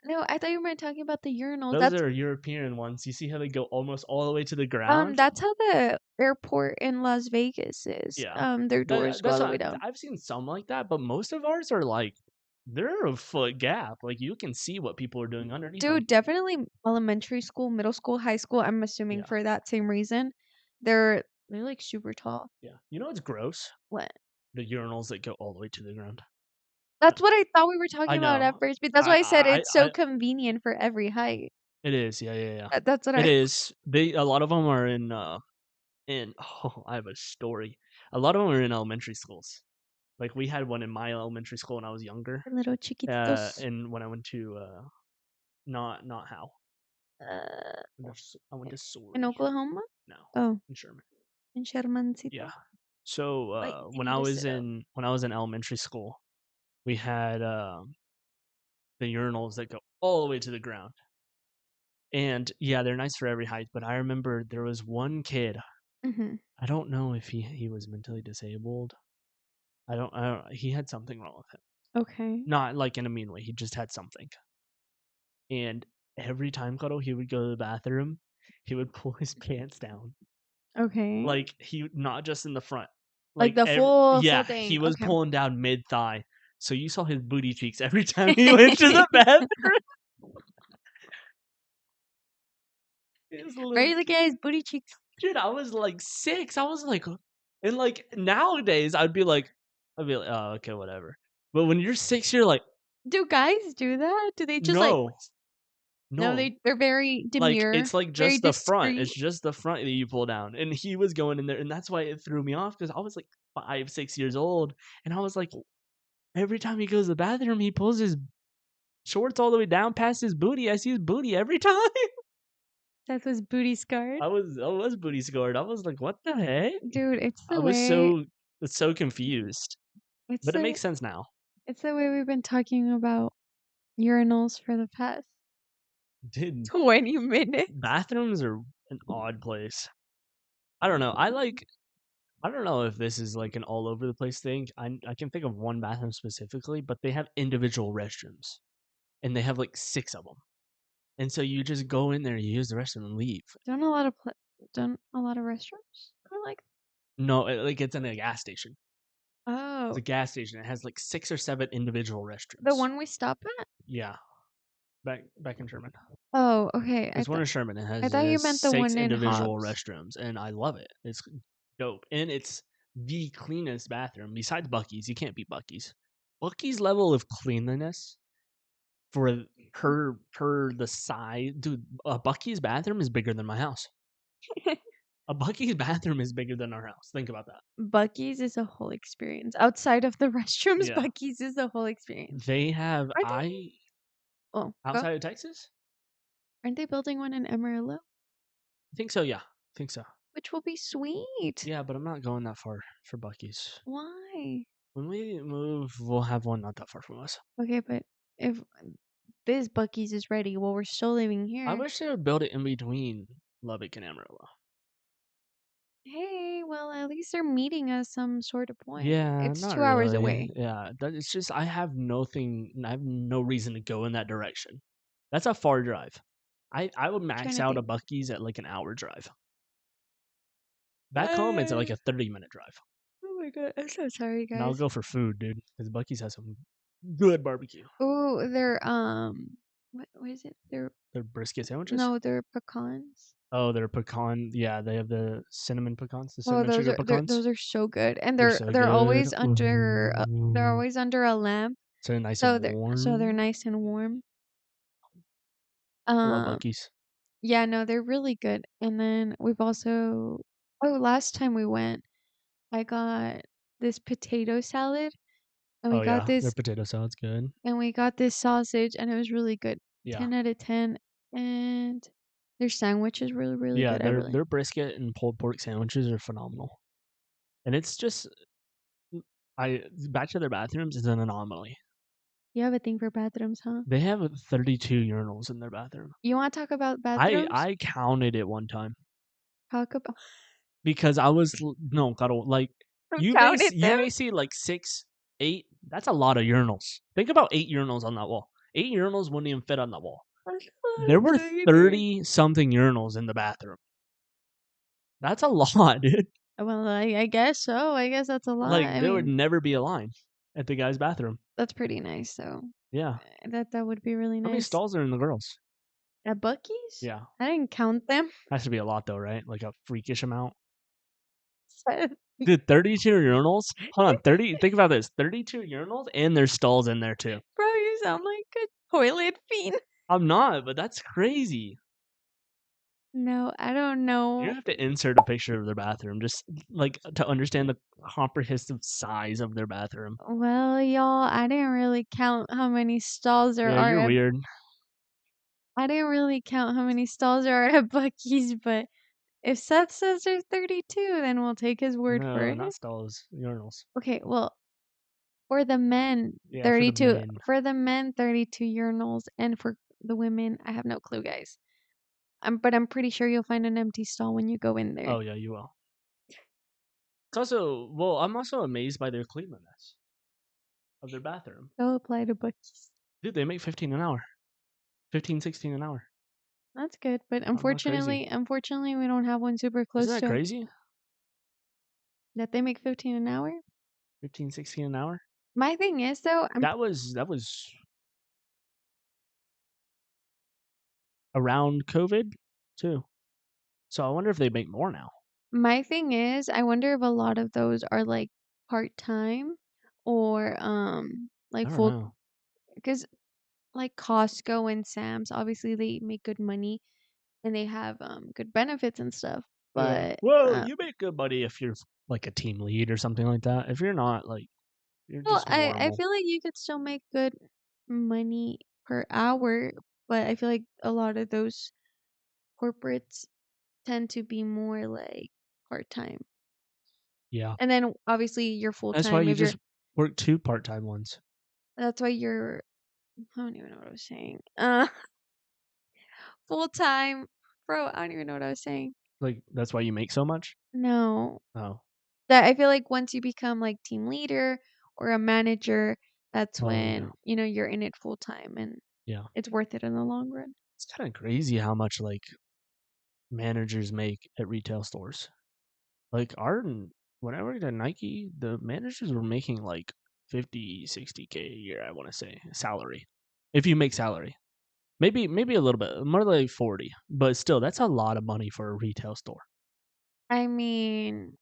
no, I thought you were talking about the urinals. those are European ones. You see how they go almost all the way to the ground? That's how the airport in Las Vegas is. Yeah, Their doors go all that's the way what down. I've seen some like that, but most of ours are like they're a foot gap. Like you can see what people are doing underneath them. Dude, definitely elementary school, middle school, high school, I'm assuming Yeah, for that same reason. They're like super tall. yeah. You know what's gross? What? The urinals that go all the way to the ground. Uh, That's what I thought we were I talking about at know. first, but that's I why I said I it's I so convenient for every height. it is. Yeah, yeah, yeah. That's what It I is. They a lot of them are in oh, I have a story. A lot of them are in elementary schools. Like we had one in my elementary school when I was younger. little chiquititos. And when I went to not how. Uh, I went to in Sorry. Oklahoma? No, Oh, in Sherman. in Shermancito? Yeah. So Wait, you need to sit up. when I was in elementary school, we had the urinals that go all the way to the ground. And yeah, they're nice for every height, but I remember there was one kid. Mhm. I don't know if he was mentally disabled. I don't he had something wrong with him. Okay. Not like in a mean way. He just had something. And every time Cuddle he would go to the bathroom, he would pull his pants down. Okay. Like he not just in the front. Like Like the full yeah, he thing. was Okay. pulling down mid thigh. So you saw his booty cheeks every time he went to the bathroom. His little Right? Look at his booty cheeks. dude, I was like 6. I was like and like nowadays I'd be like, "Oh, okay, whatever." But when you're 6, you're like, Do guys do that? Do they just like "No, no, no." they're very Like demure, it's like very just the front. It's discreet. just the front that you pull down. And he was going in there, and that's why it threw me off because I was like 5, 6 years old, and I was like, every time he goes to the bathroom, he pulls his shorts all the way down past his booty. I see his booty every time. That was booty scarred. I was booty scored. I was like, what the heck? Dude, I was so confused. it's But it the makes sense now. it's the way we've been talking about urinals for the past Dude, 20 minutes. bathrooms are an odd place. I don't know. I don't know if this is like an all over the place thing. I can think of one bathroom specifically, but they have individual restrooms, and they have like 6 of them. And so you just go in there, you use the restroom, and leave. Don't a lot of restaurants are like No, like it's in a gas station. It's oh, a gas station. It has like 6 or 7 individual the restrooms. one we stop at? Yeah, back in Sherman. Oh, okay. There's one in Sherman. It I has thought it you has meant the 6 one in individual Hobbs. restrooms, and I love it. It's dope, and it's the cleanest bathroom besides Bucky's. You can't beat Bucky's. Bucky's level of cleanliness for per the size, dude. A Bucky's bathroom is bigger than my house. A Bucky's bathroom is bigger than our house. Think about that. Bucky's is a whole experience. Outside of the restrooms, Yeah, Bucky's is a whole experience. they have Aren't they? Oh, go. outside of Texas. Aren't they building one in Amarillo? I think so. Yeah, I think so. Which will be sweet. Yeah, but I'm not going that far for Bucky's. Why? When we move, we'll have one not that far from us. Okay, but if this Bucky's is ready, well, we're still living I here. wish they would build it in between Lubbock and Amarillo. Hey, well, at least they're meeting us some sort of point. Yeah, It's not 2 hours really. away. Yeah, it's just I have no reason to go in that direction. That's a far drive. I would Trying max to out a think. Bucky's at like an hour drive. Back home, it's like Uh, a 30-minute drive. oh my god, I'm so sorry, And I'll guys. go for food, dude, because Bucky's has some good barbecue. Oh, they're what is it? Their brisket sandwiches. No, they're pecans. Oh, they're pecan. Yeah, they have the cinnamon pecans, the Oh, cinnamon sugar pecans. those are so good, and They're so they're good. always under they're always under a lamp, So nice and so they're warm. nice and warm. I love Um, Bucky's. yeah, no, they're really good. And then we've also last time we went, I got this potato salad, and Oh yeah, their potato salad's good. we got this sausage, and it was really good. Yeah, 10 out of 10. And their sandwich is really, really yeah, good. I really. their brisket and pulled pork sandwiches are phenomenal. And it's just I back to their bathrooms is an anomaly. You have a thing for bathrooms, huh? They have 32 urinals in their bathroom. You want to talk about bathrooms? I counted it one time Talk about. because I was no, gotta like Who counted you them? may see like 6, 8. That's a lot of urinals. Think about 8 urinals on that wall. 8 urinals wouldn't even fit on that wall. There were 30 something urinals in the bathroom. That's a lot, dude. Well, I guess so. I guess that's a lot. Like I there would mean, never be a line at the guy's bathroom. that's pretty nice, though. Yeah. That would be really How many nice. stalls are in the girls? At Bucky's? Yeah. I didn't count them. Has to be a lot though, right? Like a freakish amount. Bro, Dude, 32 urinals? Hold on, 30 think about this. 32 urinals and there's stalls in there too. you sound like a toilet fiend. I'm not, but that's crazy. No, I don't You know. have to insert a picture of their bathroom just like to understand the comprehensive size of their bathroom. Well, y'all, I didn't really count how many stalls there Yeah, are you're at weird. I didn't really count how many stalls there are at Bucky's, but if Seth says there's 32, then we'll take his word for No, it. not stalls, urinals. Okay, well, for the men, Yeah, for the 32. men. For the men, 32 urinals, and for the women, I have no clue, guys. But I'm pretty sure you'll find an empty stall when you go in there. Oh yeah, you will. It's also well, I'm also amazed by their cleanliness of their bathroom. Go apply to Bucky's. Dude, they make 15 an hour. 15, 16 an hour. That's good, but I'm not crazy. unfortunately, we don't have one super Isn't close that to crazy? that they make 15 an hour. 15, 16 an hour? My thing is though, That was around COVID too. So I wonder if they make more now. my thing is, I wonder if a lot of those are like part-time or I like don't full, know. because like Costco and Sam's, obviously they make good money and they have good benefits and stuff. Yeah. But Well, you make good money if you're like a team lead or something like that. If you're not, like you're well, just I normal. feel like you could still make good money per hour, but I feel like a lot of those corporates tend to be more like part-time. Yeah. And then obviously you're That's why full-time you if you're just work 2 part-time ones. that's why you're I don't even know what I was saying. Full-time. Bro, I don't even know what I was saying. Like that's why you make so much? No. Oh. That I feel like once you become like team leader or a manager, that's Oh yeah. when, you're in it full time and Yeah. it's worth it in the long run. It's kind of crazy how much like managers make at retail stores. Like when I worked at Nike, the managers were making like 50, 60K a year, I want to say, salary. If you make salary. Maybe a little bit, more like 40, but still that's a lot of money for a retail store. I mean,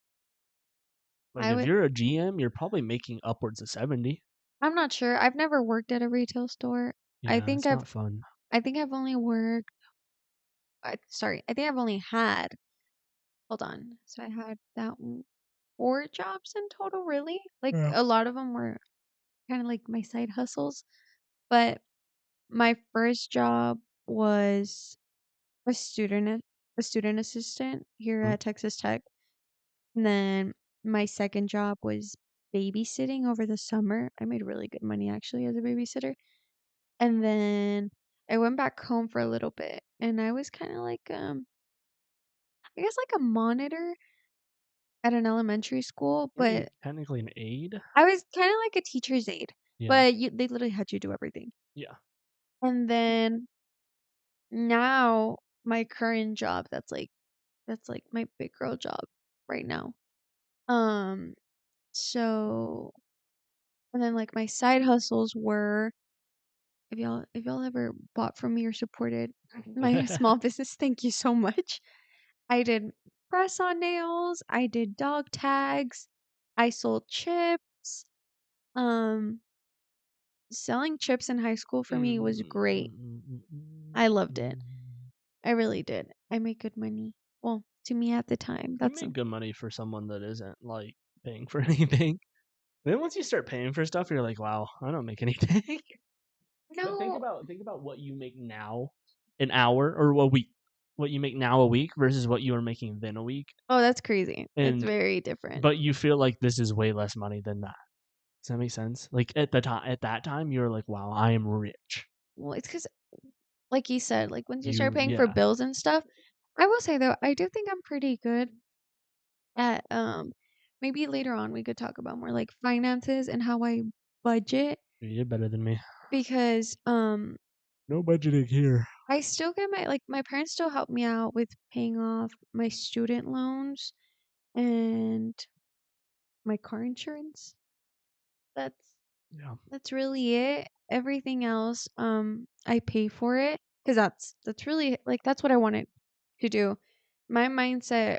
Like I if would you're a GM, you're probably making upwards of 70. I'm not sure. I've never worked at a retail store. I Yeah, think it's I've not fun. I think I've only worked sorry, I think I've only had hold on. So I had that 4 jobs in total, really? Like Yeah. a lot of them were kind of like my side hustles, but my first job was a student a student assistant here Mm. at Texas Tech. And then my second job was babysitting over the summer. I made really good money actually as a babysitter. And then I went back home for a little bit and I was kind of like I guess like a monitor at an elementary school, Weren't you but technically an aide? I was kind of like a teacher's aide. Yeah. But they literally had you do everything. Yeah. And then now my current job that's like my big girl job right now. Um so and then like my side hustles were if y'all ever bought from me or supported my small business, thank you so much. I did press on nails, I did dog tags, I sold chips. Um Selling chips in high school for me was great. I loved it. I really did. I made good money. Well, to me at the time. You That's make good money for someone that isn't, like, paying for anything. Then once you start paying for stuff, you're like, "Wow, I don't make anything." But no. think about what you make now an hour or a week. What you make now a week versus what you were making then a week, Oh, that's crazy. It's and very different. but you feel like this is way less money than that. Does that make sense? Like, at that time, you're like, "Wow, I am rich." Well, it's because, like you said, like once you start You paying for yeah. bills and stuff, I will say though, I do think I'm pretty good at maybe later on we could talk about more like finances and how I budget You're better than me. because No budgeting here. I still get my parents still help me out with paying off my student loans and my car insurance. That's Yeah. that's really it. Everything else, I pay for it because that's really like that's what I wanted to do. My mindset,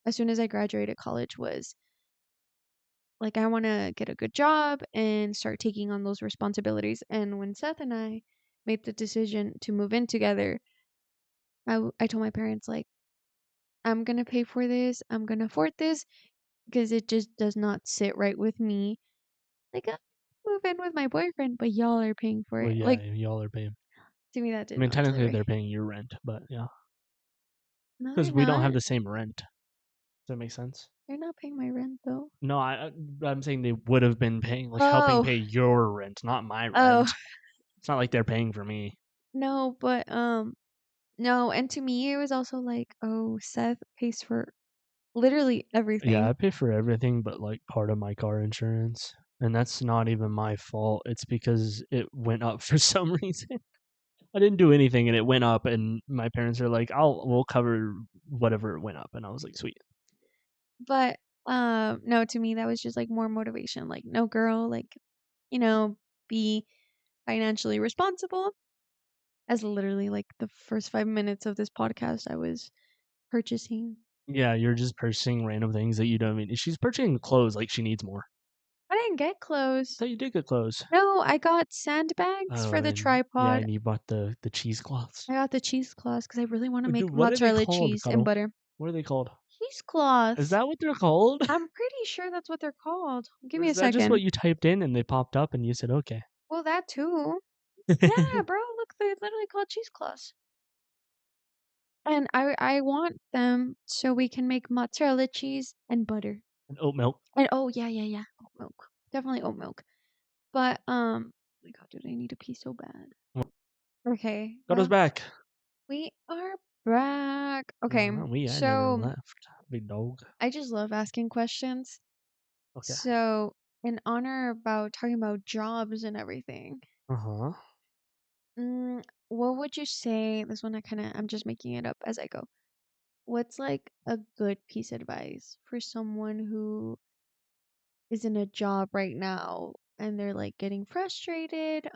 as soon as I graduated college was like I want to get a good job and start taking on those responsibilities. And when Seth and I made the decision to move in together, I told my parents like I'm gonna pay for this. I'm gonna afford this because it just does not sit right with me. Like, move in with my boyfriend, but y'all are paying for Well, it. yeah, Like, y'all are paying. to me, that I did mean, not sit technically, right. they're paying your rent, but yeah, No, they're because we don't have not. the same rent. Does that make sense? They're not paying my rent though. No, I'm saying they would have been paying, like, helping Oh, pay your rent, not my oh, rent. It's not like they're paying for me. no, but no. And to me, it was also like, oh, Seth pays for literally Yeah, I everything. pay for everything but, like, part of my car insurance, and that's not even my fault. It's because it went up for some reason. I didn't do anything, and it went up, and my parents are like, we'll cover whatever it went up," and I was like, "Sweet." But no, to me, that was just like more motivation. Like, no, girl, like, you know, be financially responsible. As literally like the first 5 minutes of this podcast, I was purchasing. Yeah, you're just purchasing random things that you don't mean. She's purchasing clothes like she needs more. I didn't get I clothes. thought you did get clothes. No, I got sandbags Oh, for the and yeah, tripod. and you bought the cheesecloths. I got the cheesecloths because I really want to make Dude, what are they mozzarella called, cheese and Cuddle? butter. What are they called? Is Cheesecloths. that what they're called? I'm pretty sure that's what they're called. Give Or me a is that just what second. you typed in and they popped up and you said okay? Well, that too. Yeah, bro. Look, they're literally called cheesecloths. And I want them so we can make mozzarella cheese and butter. And oat milk. And oh yeah, yeah, yeah. Oat milk. Definitely oat milk. But oh my god, dude, I need to pee so bad. Okay, Got us well, back. we are back. Okay, I never so left. Big dog. I just love asking questions. Okay. So, in honor about talking about jobs and everything, Uh-huh. what would you say? This one I'm just making it up as I go. What's like a good piece of advice for someone who is in a job right now and they're like getting frustrated?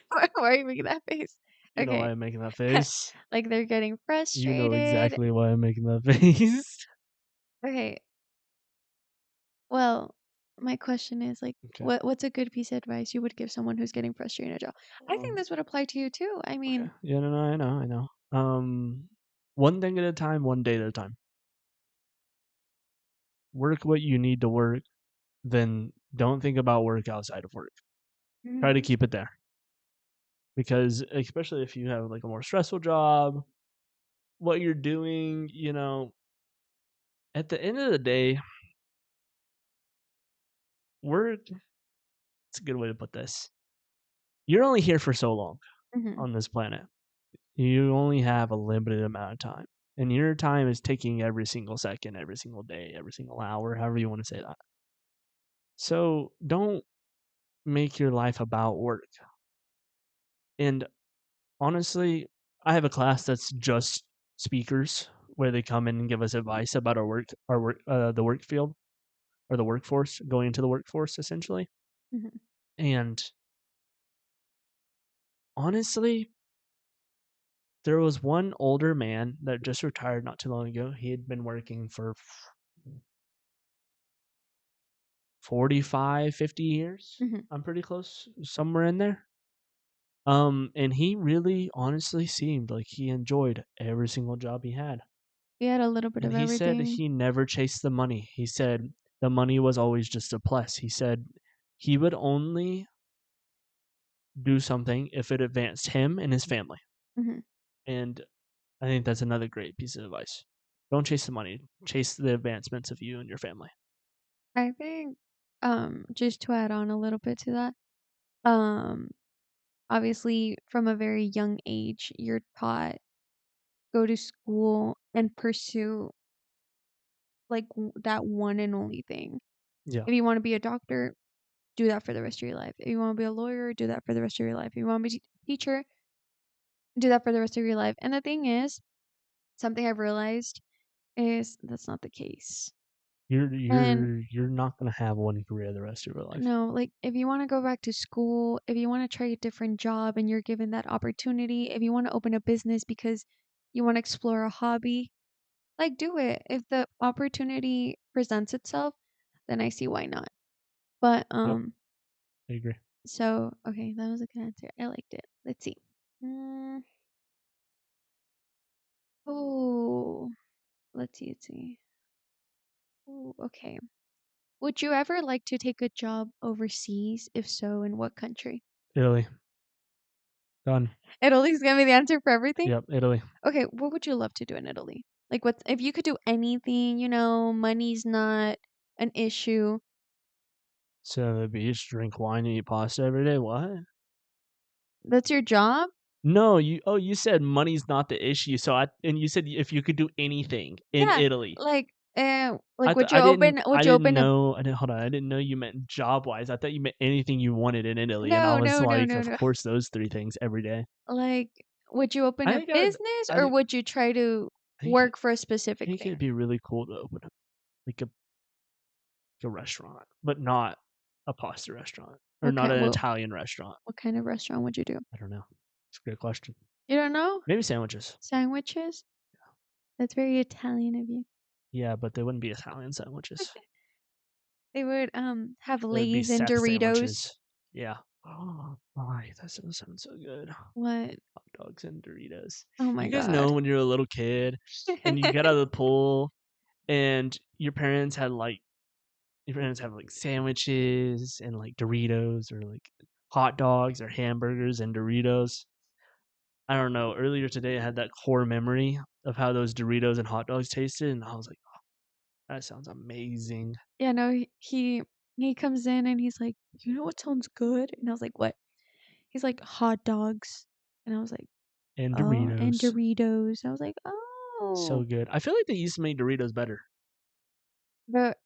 Why are you making that face? You know why Okay. I'm making that face? Like they're getting You know frustrated. exactly why I'm making that face. Okay. Well, my question is, like, Okay. what's a good piece of advice you would give someone who's getting frustrated in a job? I think Um, this would apply to you too. I okay. mean Yeah, no, I know, I know. One thing at a time, one day at a time. Work what you need to work, then don't think about work outside of work. Try to mhm, keep it there. Because especially if you have like a more stressful job, what you're doing, at the end of the day, work, it's a good way to put this. You're only here for so long mhm, on this planet. You only have a limited amount of time. And your time is ticking every single second, every single day, every single hour, however you want to say that. So don't make your life about work. And honestly, I have a class that's just speakers where they come in and give us advice about the work field or the workforce, going into the workforce essentially. mhm. And honestly, there was one older man that just retired not too long ago. He had been working for 45, 50 years. Mhm. I'm pretty close, somewhere in there. And he really honestly seemed like he enjoyed every single job he had. We had a little bit And of he said everything. he never chased the money. He said the money was always just a plus. He said he would only do something if it advanced him and his family. Mhm. And I think that's another great piece of advice. Don't chase the money, chase the advancements of you and your family. I think, just to add on a little bit to that, um, obviously from a very young age, you're taught go to school and pursue like that one and only thing. Yeah. If you want to be a doctor, do that for the rest of your life. If you want to be a lawyer, do that for the rest of your life. If you want to be a teacher, do that for the rest of your life. And the thing is, something I've realized is that's not the case. You're And you're you're not gonna have one career the rest of your life. no, like if you want to go back to school, if you want to try a different job and you're given that opportunity, if you want to open a business because you want to explore a hobby, like do it. If the opportunity presents itself, then I see why not. But Yep, I agree. so okay, that was a good answer. I liked it. Let's see. Mm, oh, let's see. Oh, okay. Would you ever like to take a job overseas? If so, in what country? Italy. Done. Italy's gonna be the answer for everything? Yep, Italy. Okay, what would you love to do in Italy? Like, what's if you could do anything, money's not an issue. Sit on the beach, drink wine, and eat pasta every day. What? That's your job? No, you said money's not the issue, and you said if you could do anything in Yeah, Italy. like, would you I didn't open would you open a I didn't hold on, I didn't know you meant job-wise. I thought you meant anything you wanted in Italy, and I no, was no, no, like, no, of no. course, those 3 things every day. Like, would you open I a think I would business I or think would you try to I think work for a I specific think it'd thing? be really cool to open up, like, a restaurant, but not a pasta restaurant, or What not kind an what Italian restaurant. what kind of restaurant would you do? I don't know. It's a great question. You don't know? Maybe sandwiches. Sandwiches? That's very Italian of you. Yeah, but they wouldn't be Italian sandwiches. They would, have They would be Lay's and Seth Doritos. sandwiches. Yeah. Oh, my, that sounds so good. Hot What? dogs and Doritos. Oh my You guys god. know when you're a little kid and you get out of the pool and your parents have like sandwiches and like Doritos or like hot dogs or hamburgers and Doritos. I don't know. Earlier today, I had that core memory of how those Doritos and hot dogs tasted, and I was like, that sounds amazing. Yeah, no, he comes in and he's like, "You know what sounds good?" And I was like, "What?" He's like, "Hot dogs." And I was like, And "Oh, and Doritos. Doritos." I was like, So "Oh." good. I feel like they used to make Doritos better. The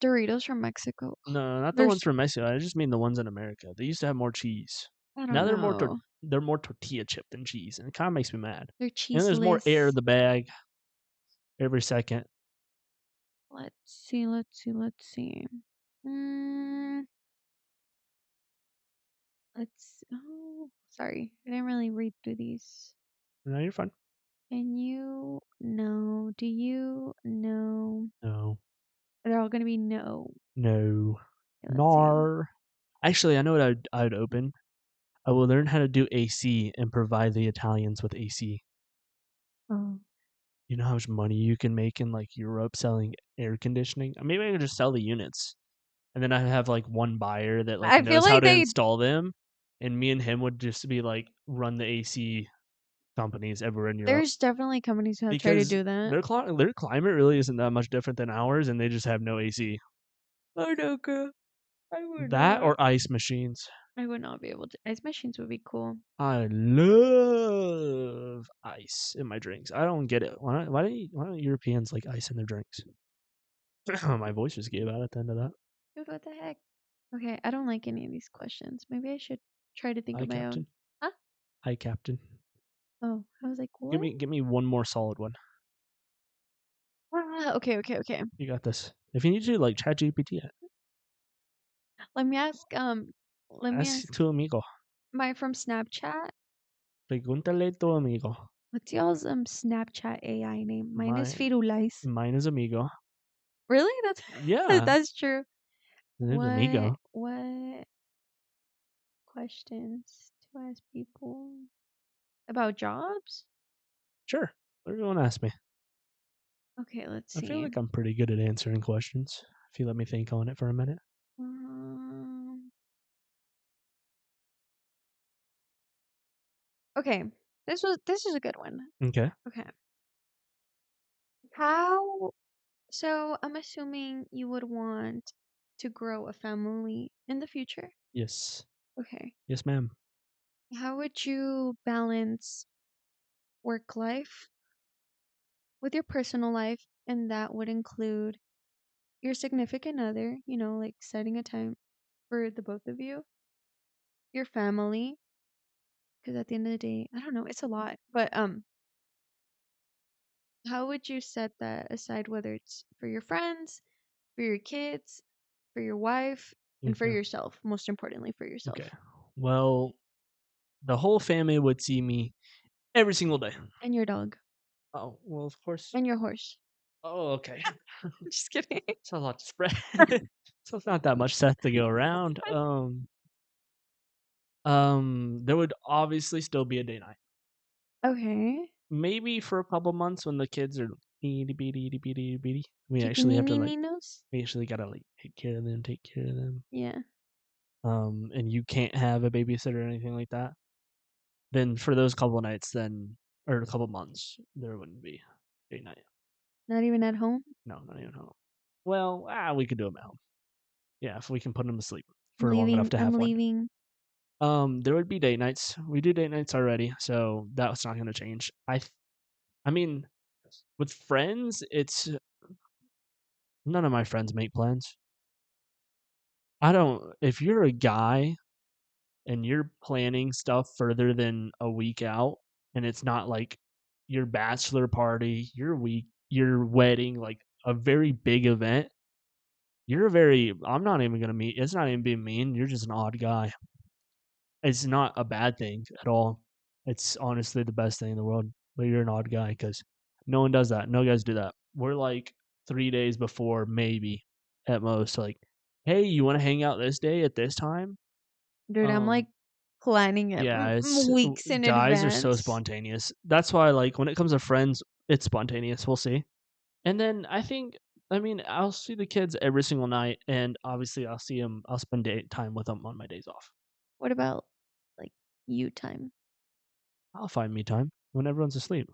Doritos from Mexico. No, not the They're ones s from Mexico. I just mean the ones in America. They used to have more cheese. I don't Now know. they're more tortilla chip than cheese, and it kind of makes me mad. They're And there's more air in cheeseless. the bag every second. Let's see. Mm, sorry. I didn't really read through these. No, you're fine. Can you no? Do you know? No, They're all gonna be no. no. Okay, let's see. Nar. Actually, I know what I'd open. I will learn how to do AC and provide the Italians with AC. Oh. You know how much money you can make in like Europe selling air conditioning? Maybe I could just sell the units, and then I have like one buyer that like I feel knows how like to they install them, and me and him would just be like run the AC companies everywhere in Europe there's definitely companies who have tried to because do that. their climate really isn't that much different than ours, and they just have no AC. Oh no, girl. I would That not. or ice machines. I would not be able to. Ice machines would be cool. I love ice in my drinks. I don't get it. Why don't Europeans like ice in their drinks? My voice just gave out at the end of that. Dude, what the heck? Okay, I don't like any of these questions. Maybe I should try to think Hi, of my own. Captain. Huh? Hi, Captain. Oh, I was like, Give what? me give me one more solid one. Okay, okay, okay. You got this. If you need to, like chat GPT it. Let me ask. Let me Ask ask. tu amigo. My from Snapchat. Pregúntale tu amigo. What's y'all's Snapchat AI name? Mine is My Firulais. mine is amigo. Really? That's Yeah, that's true. it is What amigo. what questions to ask people about jobs? Sure. Whatever you want to ask me. Okay, let's I feel see. like I'm pretty good at answering questions. If you let me think on it for a minute. Um, okay, this is a good one. Okay. Okay, how? So I'm assuming you would want to grow a family in the future. Yes. Okay, Yes, ma'am. how would you balance work life with your personal life, and that would include your significant other, like setting a time for the both of you, your family, because at the end of the day, I don't know, it's a lot. But how would you set that aside, whether it's for your friends, for your kids, for your wife, and for Okay. yourself, most importantly for Okay. yourself Well, the whole family would see me every single day. and your dog Oh, well, of course. and your horse. Oh, okay. Just kidding. It's a lot to spread. So it's not that much set to go around. There would obviously still be a day night. Okay. Maybe for a couple months when the kids are itty bitty, itty bitty, itty bitty. Chiquinininos? We actually gotta like take care of them, take care of them. Yeah. And you can't have a babysitter or anything like that. Then for those couple nights, or a couple months, there wouldn't be date night. Not even at home? No, not even home. Well, we could do them at home. Yeah, if we can put them to sleep I'm for long enough leaving. to I'm have one. leaving. There would be date nights. We do date nights already, so that's not gonna change. I mean, with friends, it's none of my friends make plans. I don't. If you're a guy and you're planning stuff further than a week out, and it's not like your bachelor party, your wedding, like a very big event, I'm not even gonna meet. It's not even being mean. You're just an odd guy. It's not a bad thing at all. It's honestly the best thing in the world. But you're an odd guy because no one does that. No guys do that. We're like 3 days before, maybe at most. Like, hey, you want to hang out this day at this time? Dude, I'm like Um, planning it yeah, weeks in guys are so advance. spontaneous. That's why, like, when it comes to friends, it's spontaneous. We'll see. And then I mean, I'll see the kids every single night, and obviously, I'll see them. I'll spend time with them on my days off. What about like you time? I'll find me time when everyone's asleep.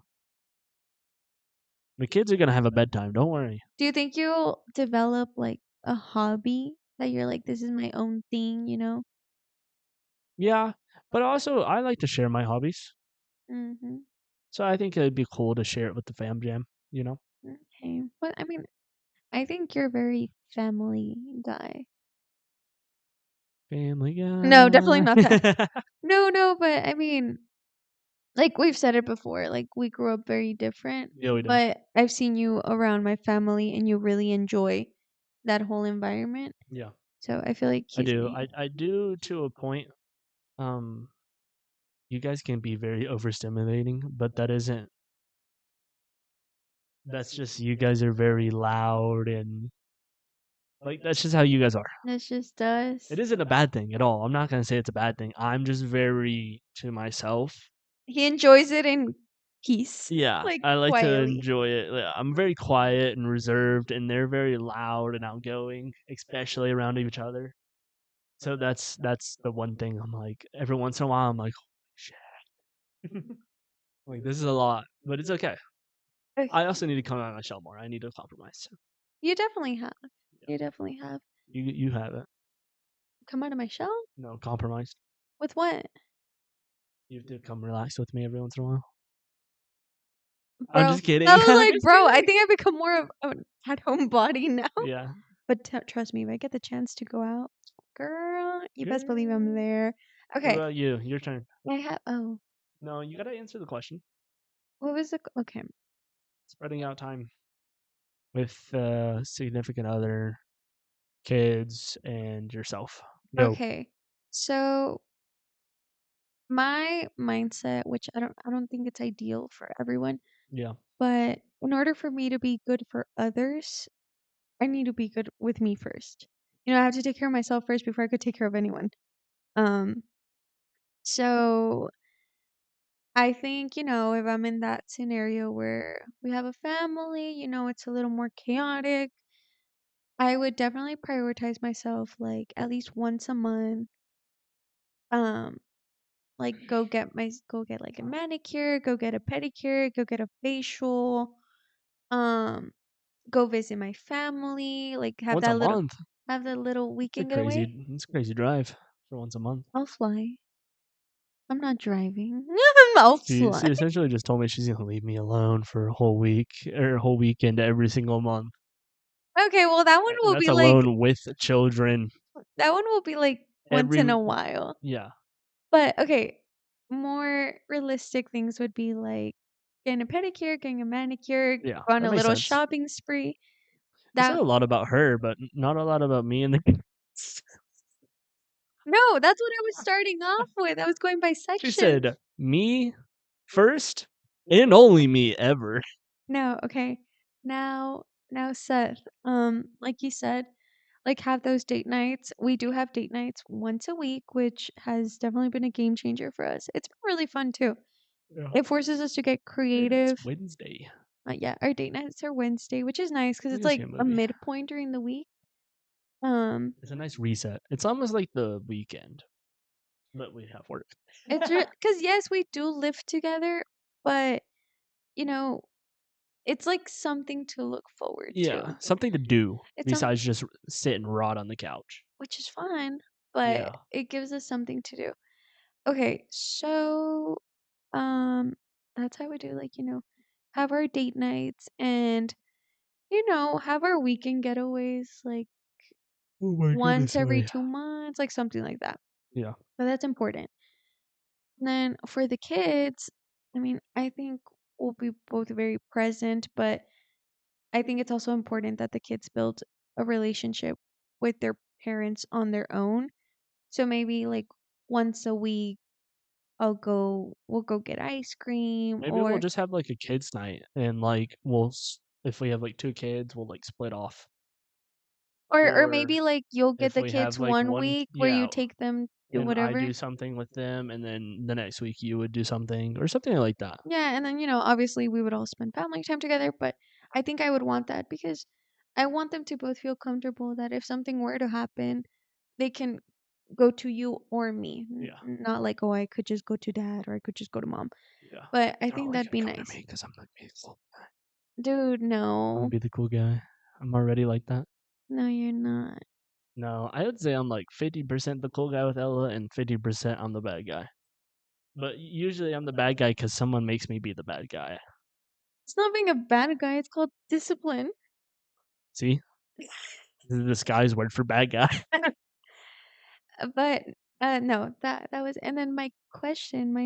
The kids are gonna have a bedtime. Don't worry. Do you think you'll develop like a hobby that you're like, this is my own thing? Yeah, but also I like to share my hobbies, Mm-hmm. so I think it'd be cool to share it with the fam jam. You know, Okay. But I mean, I think you're a very family guy. Family No, definitely not that. Guy. No, no, but I mean, like we've said it before, like we grew up very different, Yeah, we did. but I've seen you around my family and you really enjoy that whole environment. Yeah, So I feel like I he's do. I do to a point. Um, you guys can be very overstimulating, but that isn't. That's just you guys are very loud and Like, that's just how you guys are. That's just It us. isn't a bad thing at all. I'm not gonna say it's a bad thing. I'm just very to myself. He enjoys it in peace, Yeah, like, I like to quietly. enjoy it. Yeah, I'm very quiet and reserved, and they're very loud and outgoing, especially around each other. So that's the one thing I'm like, every once in a while, I'm like, "Holy shit." Like, this is a lot, but it's okay. I Okay. also need to come out of my shell more. I need to compromise. You definitely have. Yeah, You definitely have. you have it. Come out of my shell? No, compromise. With what? You have to come relax with me every once in a while. I'm Bro, just kidding. I was I'm like, just "Bro, I kidding. think I've become more of an at-home body now." Yeah. But trust me, if I get the chance to go out, girl, you best believe I'm Girl. there. What Okay, about you? Your turn. I have No, you gotta answer the question. what was the okay. Spreading out time with significant other, kids, and yourself. Go. Okay. So, my mindset, which I don't think it's ideal for everyone, Yeah. but in order for me to be good for others, I need to be good with me first. I have to take care of myself first before I could take care of anyone. Um, so I think, if I'm in that scenario where we have a family, it's a little more chaotic, I would definitely prioritize myself like at least once a month. Um, like go get like a manicure, go get a pedicure, go get a facial, um, go visit my family, like Once a month. have that little It's a weekend crazy. getaway. It's a crazy drive for once a month. I'll fly. I'm not driving. I'll fly. She essentially just told me she's gonna leave me alone for a whole week or a whole weekend every single month, Okay, well and that's alone with children. that one will be like once in Every a while. yeah, But okay, more realistic things would be like getting a pedicure, getting a manicure, yeah, go on that a makes little sense. shopping spree. You said That a lot about her, but not a lot about me and the kids. No, that's what I was starting off with. I was going by She sections. said me first and only me ever. No, okay. Now Seth, like you said, like have those date nights. We do have date nights once a week, which has definitely been a game changer for us. It's been really fun too. Yeah. It forces us to get And it's creative. Wednesday. Yeah, our date nights are Wednesday, which is nice because We it's can see like a a movie. midpoint during the week. Um, It's a nice reset. It's almost like the weekend, but we have work. it's because yes, we do live together, but you know, it's like something to look forward Yeah, to. something to do It's some besides just sit and rot on the couch. which is fun, but Yeah. it gives us something to do. Okay, so um, that's how we do like have our date nights and have our weekend getaways like Oh my once goodness, every my 2 months, like something like that. yeah. So that's important. Then for the kids, I mean, I think we'll be both very present, but I think it's also important that the kids build a relationship with their parents on their own. So maybe like once a week we'll go get ice cream Maybe we'll or just have like a kids night and like if we have like two kids, we'll like split off. or Or maybe like you'll get if the we kids have like one one week where you yeah, take them to and I whatever. do something with them and then the next week you would do something or something like that. Yeah, and then obviously we would all spend family time together, but I think I would want that because I want them to both feel comfortable that if something were to happen, they can go to you or me. Yeah. Not like, oh, I could just go to dad or I could just go to mom. Yeah. But I They're think always that'd gonna be come to nice. me because I'm like the cool guy. Dude, I'm gonna no. be the cool guy. I'm already like that. No, you're not. No, I would say I'm like 50% the cool guy with Ella and 50% I'm the bad guy. But usually I'm the bad guy because someone makes me be the bad guy. It's not being a bad guy, it's called discipline. See? This is a disguise word for bad guy. But no, that was and then my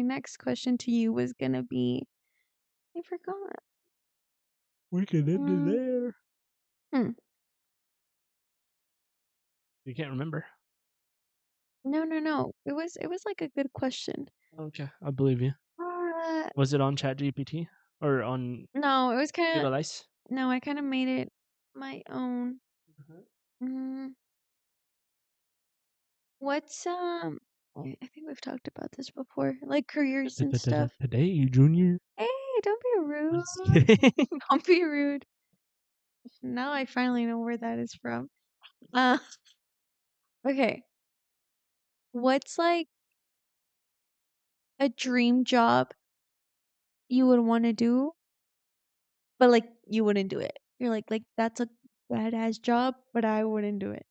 next question to you was gonna be I forgot. We can end it Mm, there. hmm. You can't remember? No, no, no. It was like a good question. Okay, I believe you. Uh, Was it on ChatGPT or on no, it was kind of Google Ice? no, I kind of made it my own. Mm, what's I think we've talked about this before, like careers and stuff. Today, Junior. Hey, don't be I'm rude. just kidding. Don't be rude. Now I finally know where that is from. Uh, okay. What's like a dream job you would want to do, but like you wouldn't do it? You're like that's a badass job, but I wouldn't do it.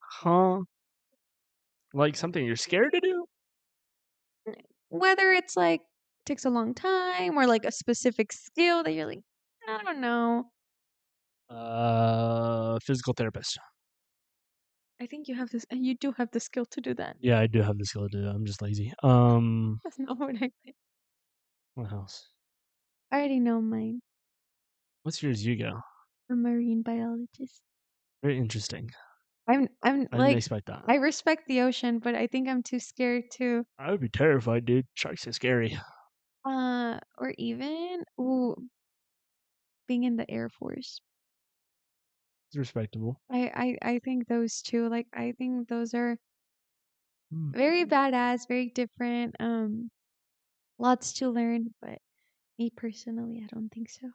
Huh? Like something you're scared to do? Whether it's like takes a long time or like a specific skill that you're like, I don't know. Physical therapist. I think you have this, and you do have the skill to do that. Yeah, I do have the skill to do it. I'm just lazy. That's not what I think. What else? I already know mine. What's yours, Hugo? A marine biologist. Very interesting. I'm I didn't like expect that. I respect the ocean, but I think I'm too scared to I would be terrified, dude. Sharks are scary. or even being in the Air Force. It's respectable. I think those two, like I think those are Hmm. very badass, very different. Lots to learn, but me personally, I don't think so.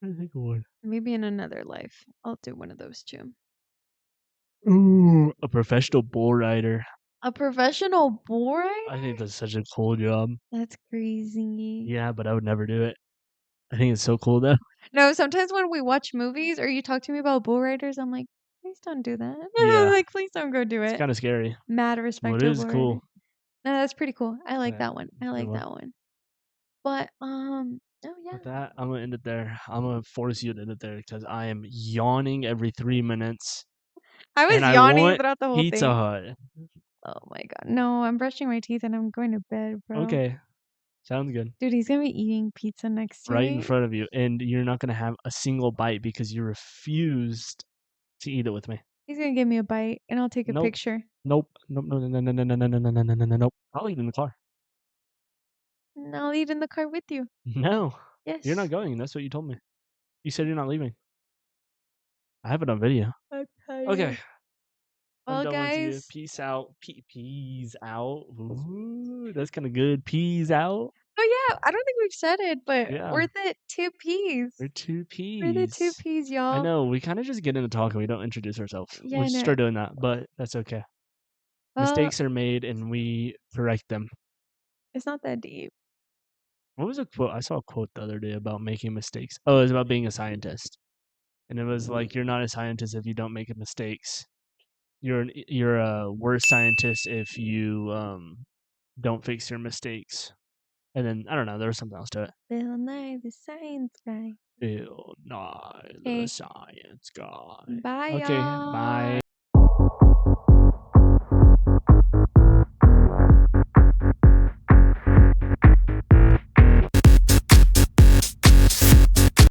I think I would. Maybe in another life, I'll do one of those two. Ooh, a professional bull rider. A professional bull I think rider? that's such a cool job. That's crazy. Yeah, but I would never do it. I think it's so cool though. No, sometimes when we watch movies or you talk to me about bull riders, I'm like, please don't do that. Yeah, Like, please don't go do it's it. kind of scary, Mad but respect it to a is bull rider. cool. No, that's pretty cool. I like Yeah, that one. I it's a good like one. that one. But oh yeah. With that, I'm gonna end it there. I'm gonna force you to end it there because I am yawning every 3 minutes, I and was I yawning want throughout the whole Pizza thing. Hut. Oh my god. No, I'm brushing my teeth and I'm going to bed, bro. Okay, sounds good. Dude, he's gonna be eating pizza next to Right in me. front of you, and you're not gonna have a single bite because you refused to eat it with me. He's gonna give me a bite and I'll take a Nope. picture. Nope. Nope. No. No. No. No. No. No. No. No. No. No. No. No. Nope. I'll eat in the car. And I'll eat in the car with you. No, you're not Yes. going. That's what you told me. You said you're not leaving. I have it on video. I'm Okay, tired. I'm Well, done with you. guys. Peace out. Peace out. Ooh, that's kind of good. Peace out. Oh yeah, I don't think we've said it, but Yeah, we're the two P's. we're two We're the two peas. P's, I y'all. know. We kind of just get into talking. We don't introduce ourselves. Yeah, We I should know. start doing that, but that's okay. Well, Mistakes are made, and we correct them. it's not that deep. What was a quote? I saw a quote the other day about making mistakes. Oh, it was about being a scientist, and it was like you're not a scientist if you don't make mistakes. You're a worse scientist if you don't fix your mistakes. And then I don't know, there was something else to it. Bill Nye, the science guy. Bill Nye the Okay, Science Guy. bye, Okay, bye. y'all.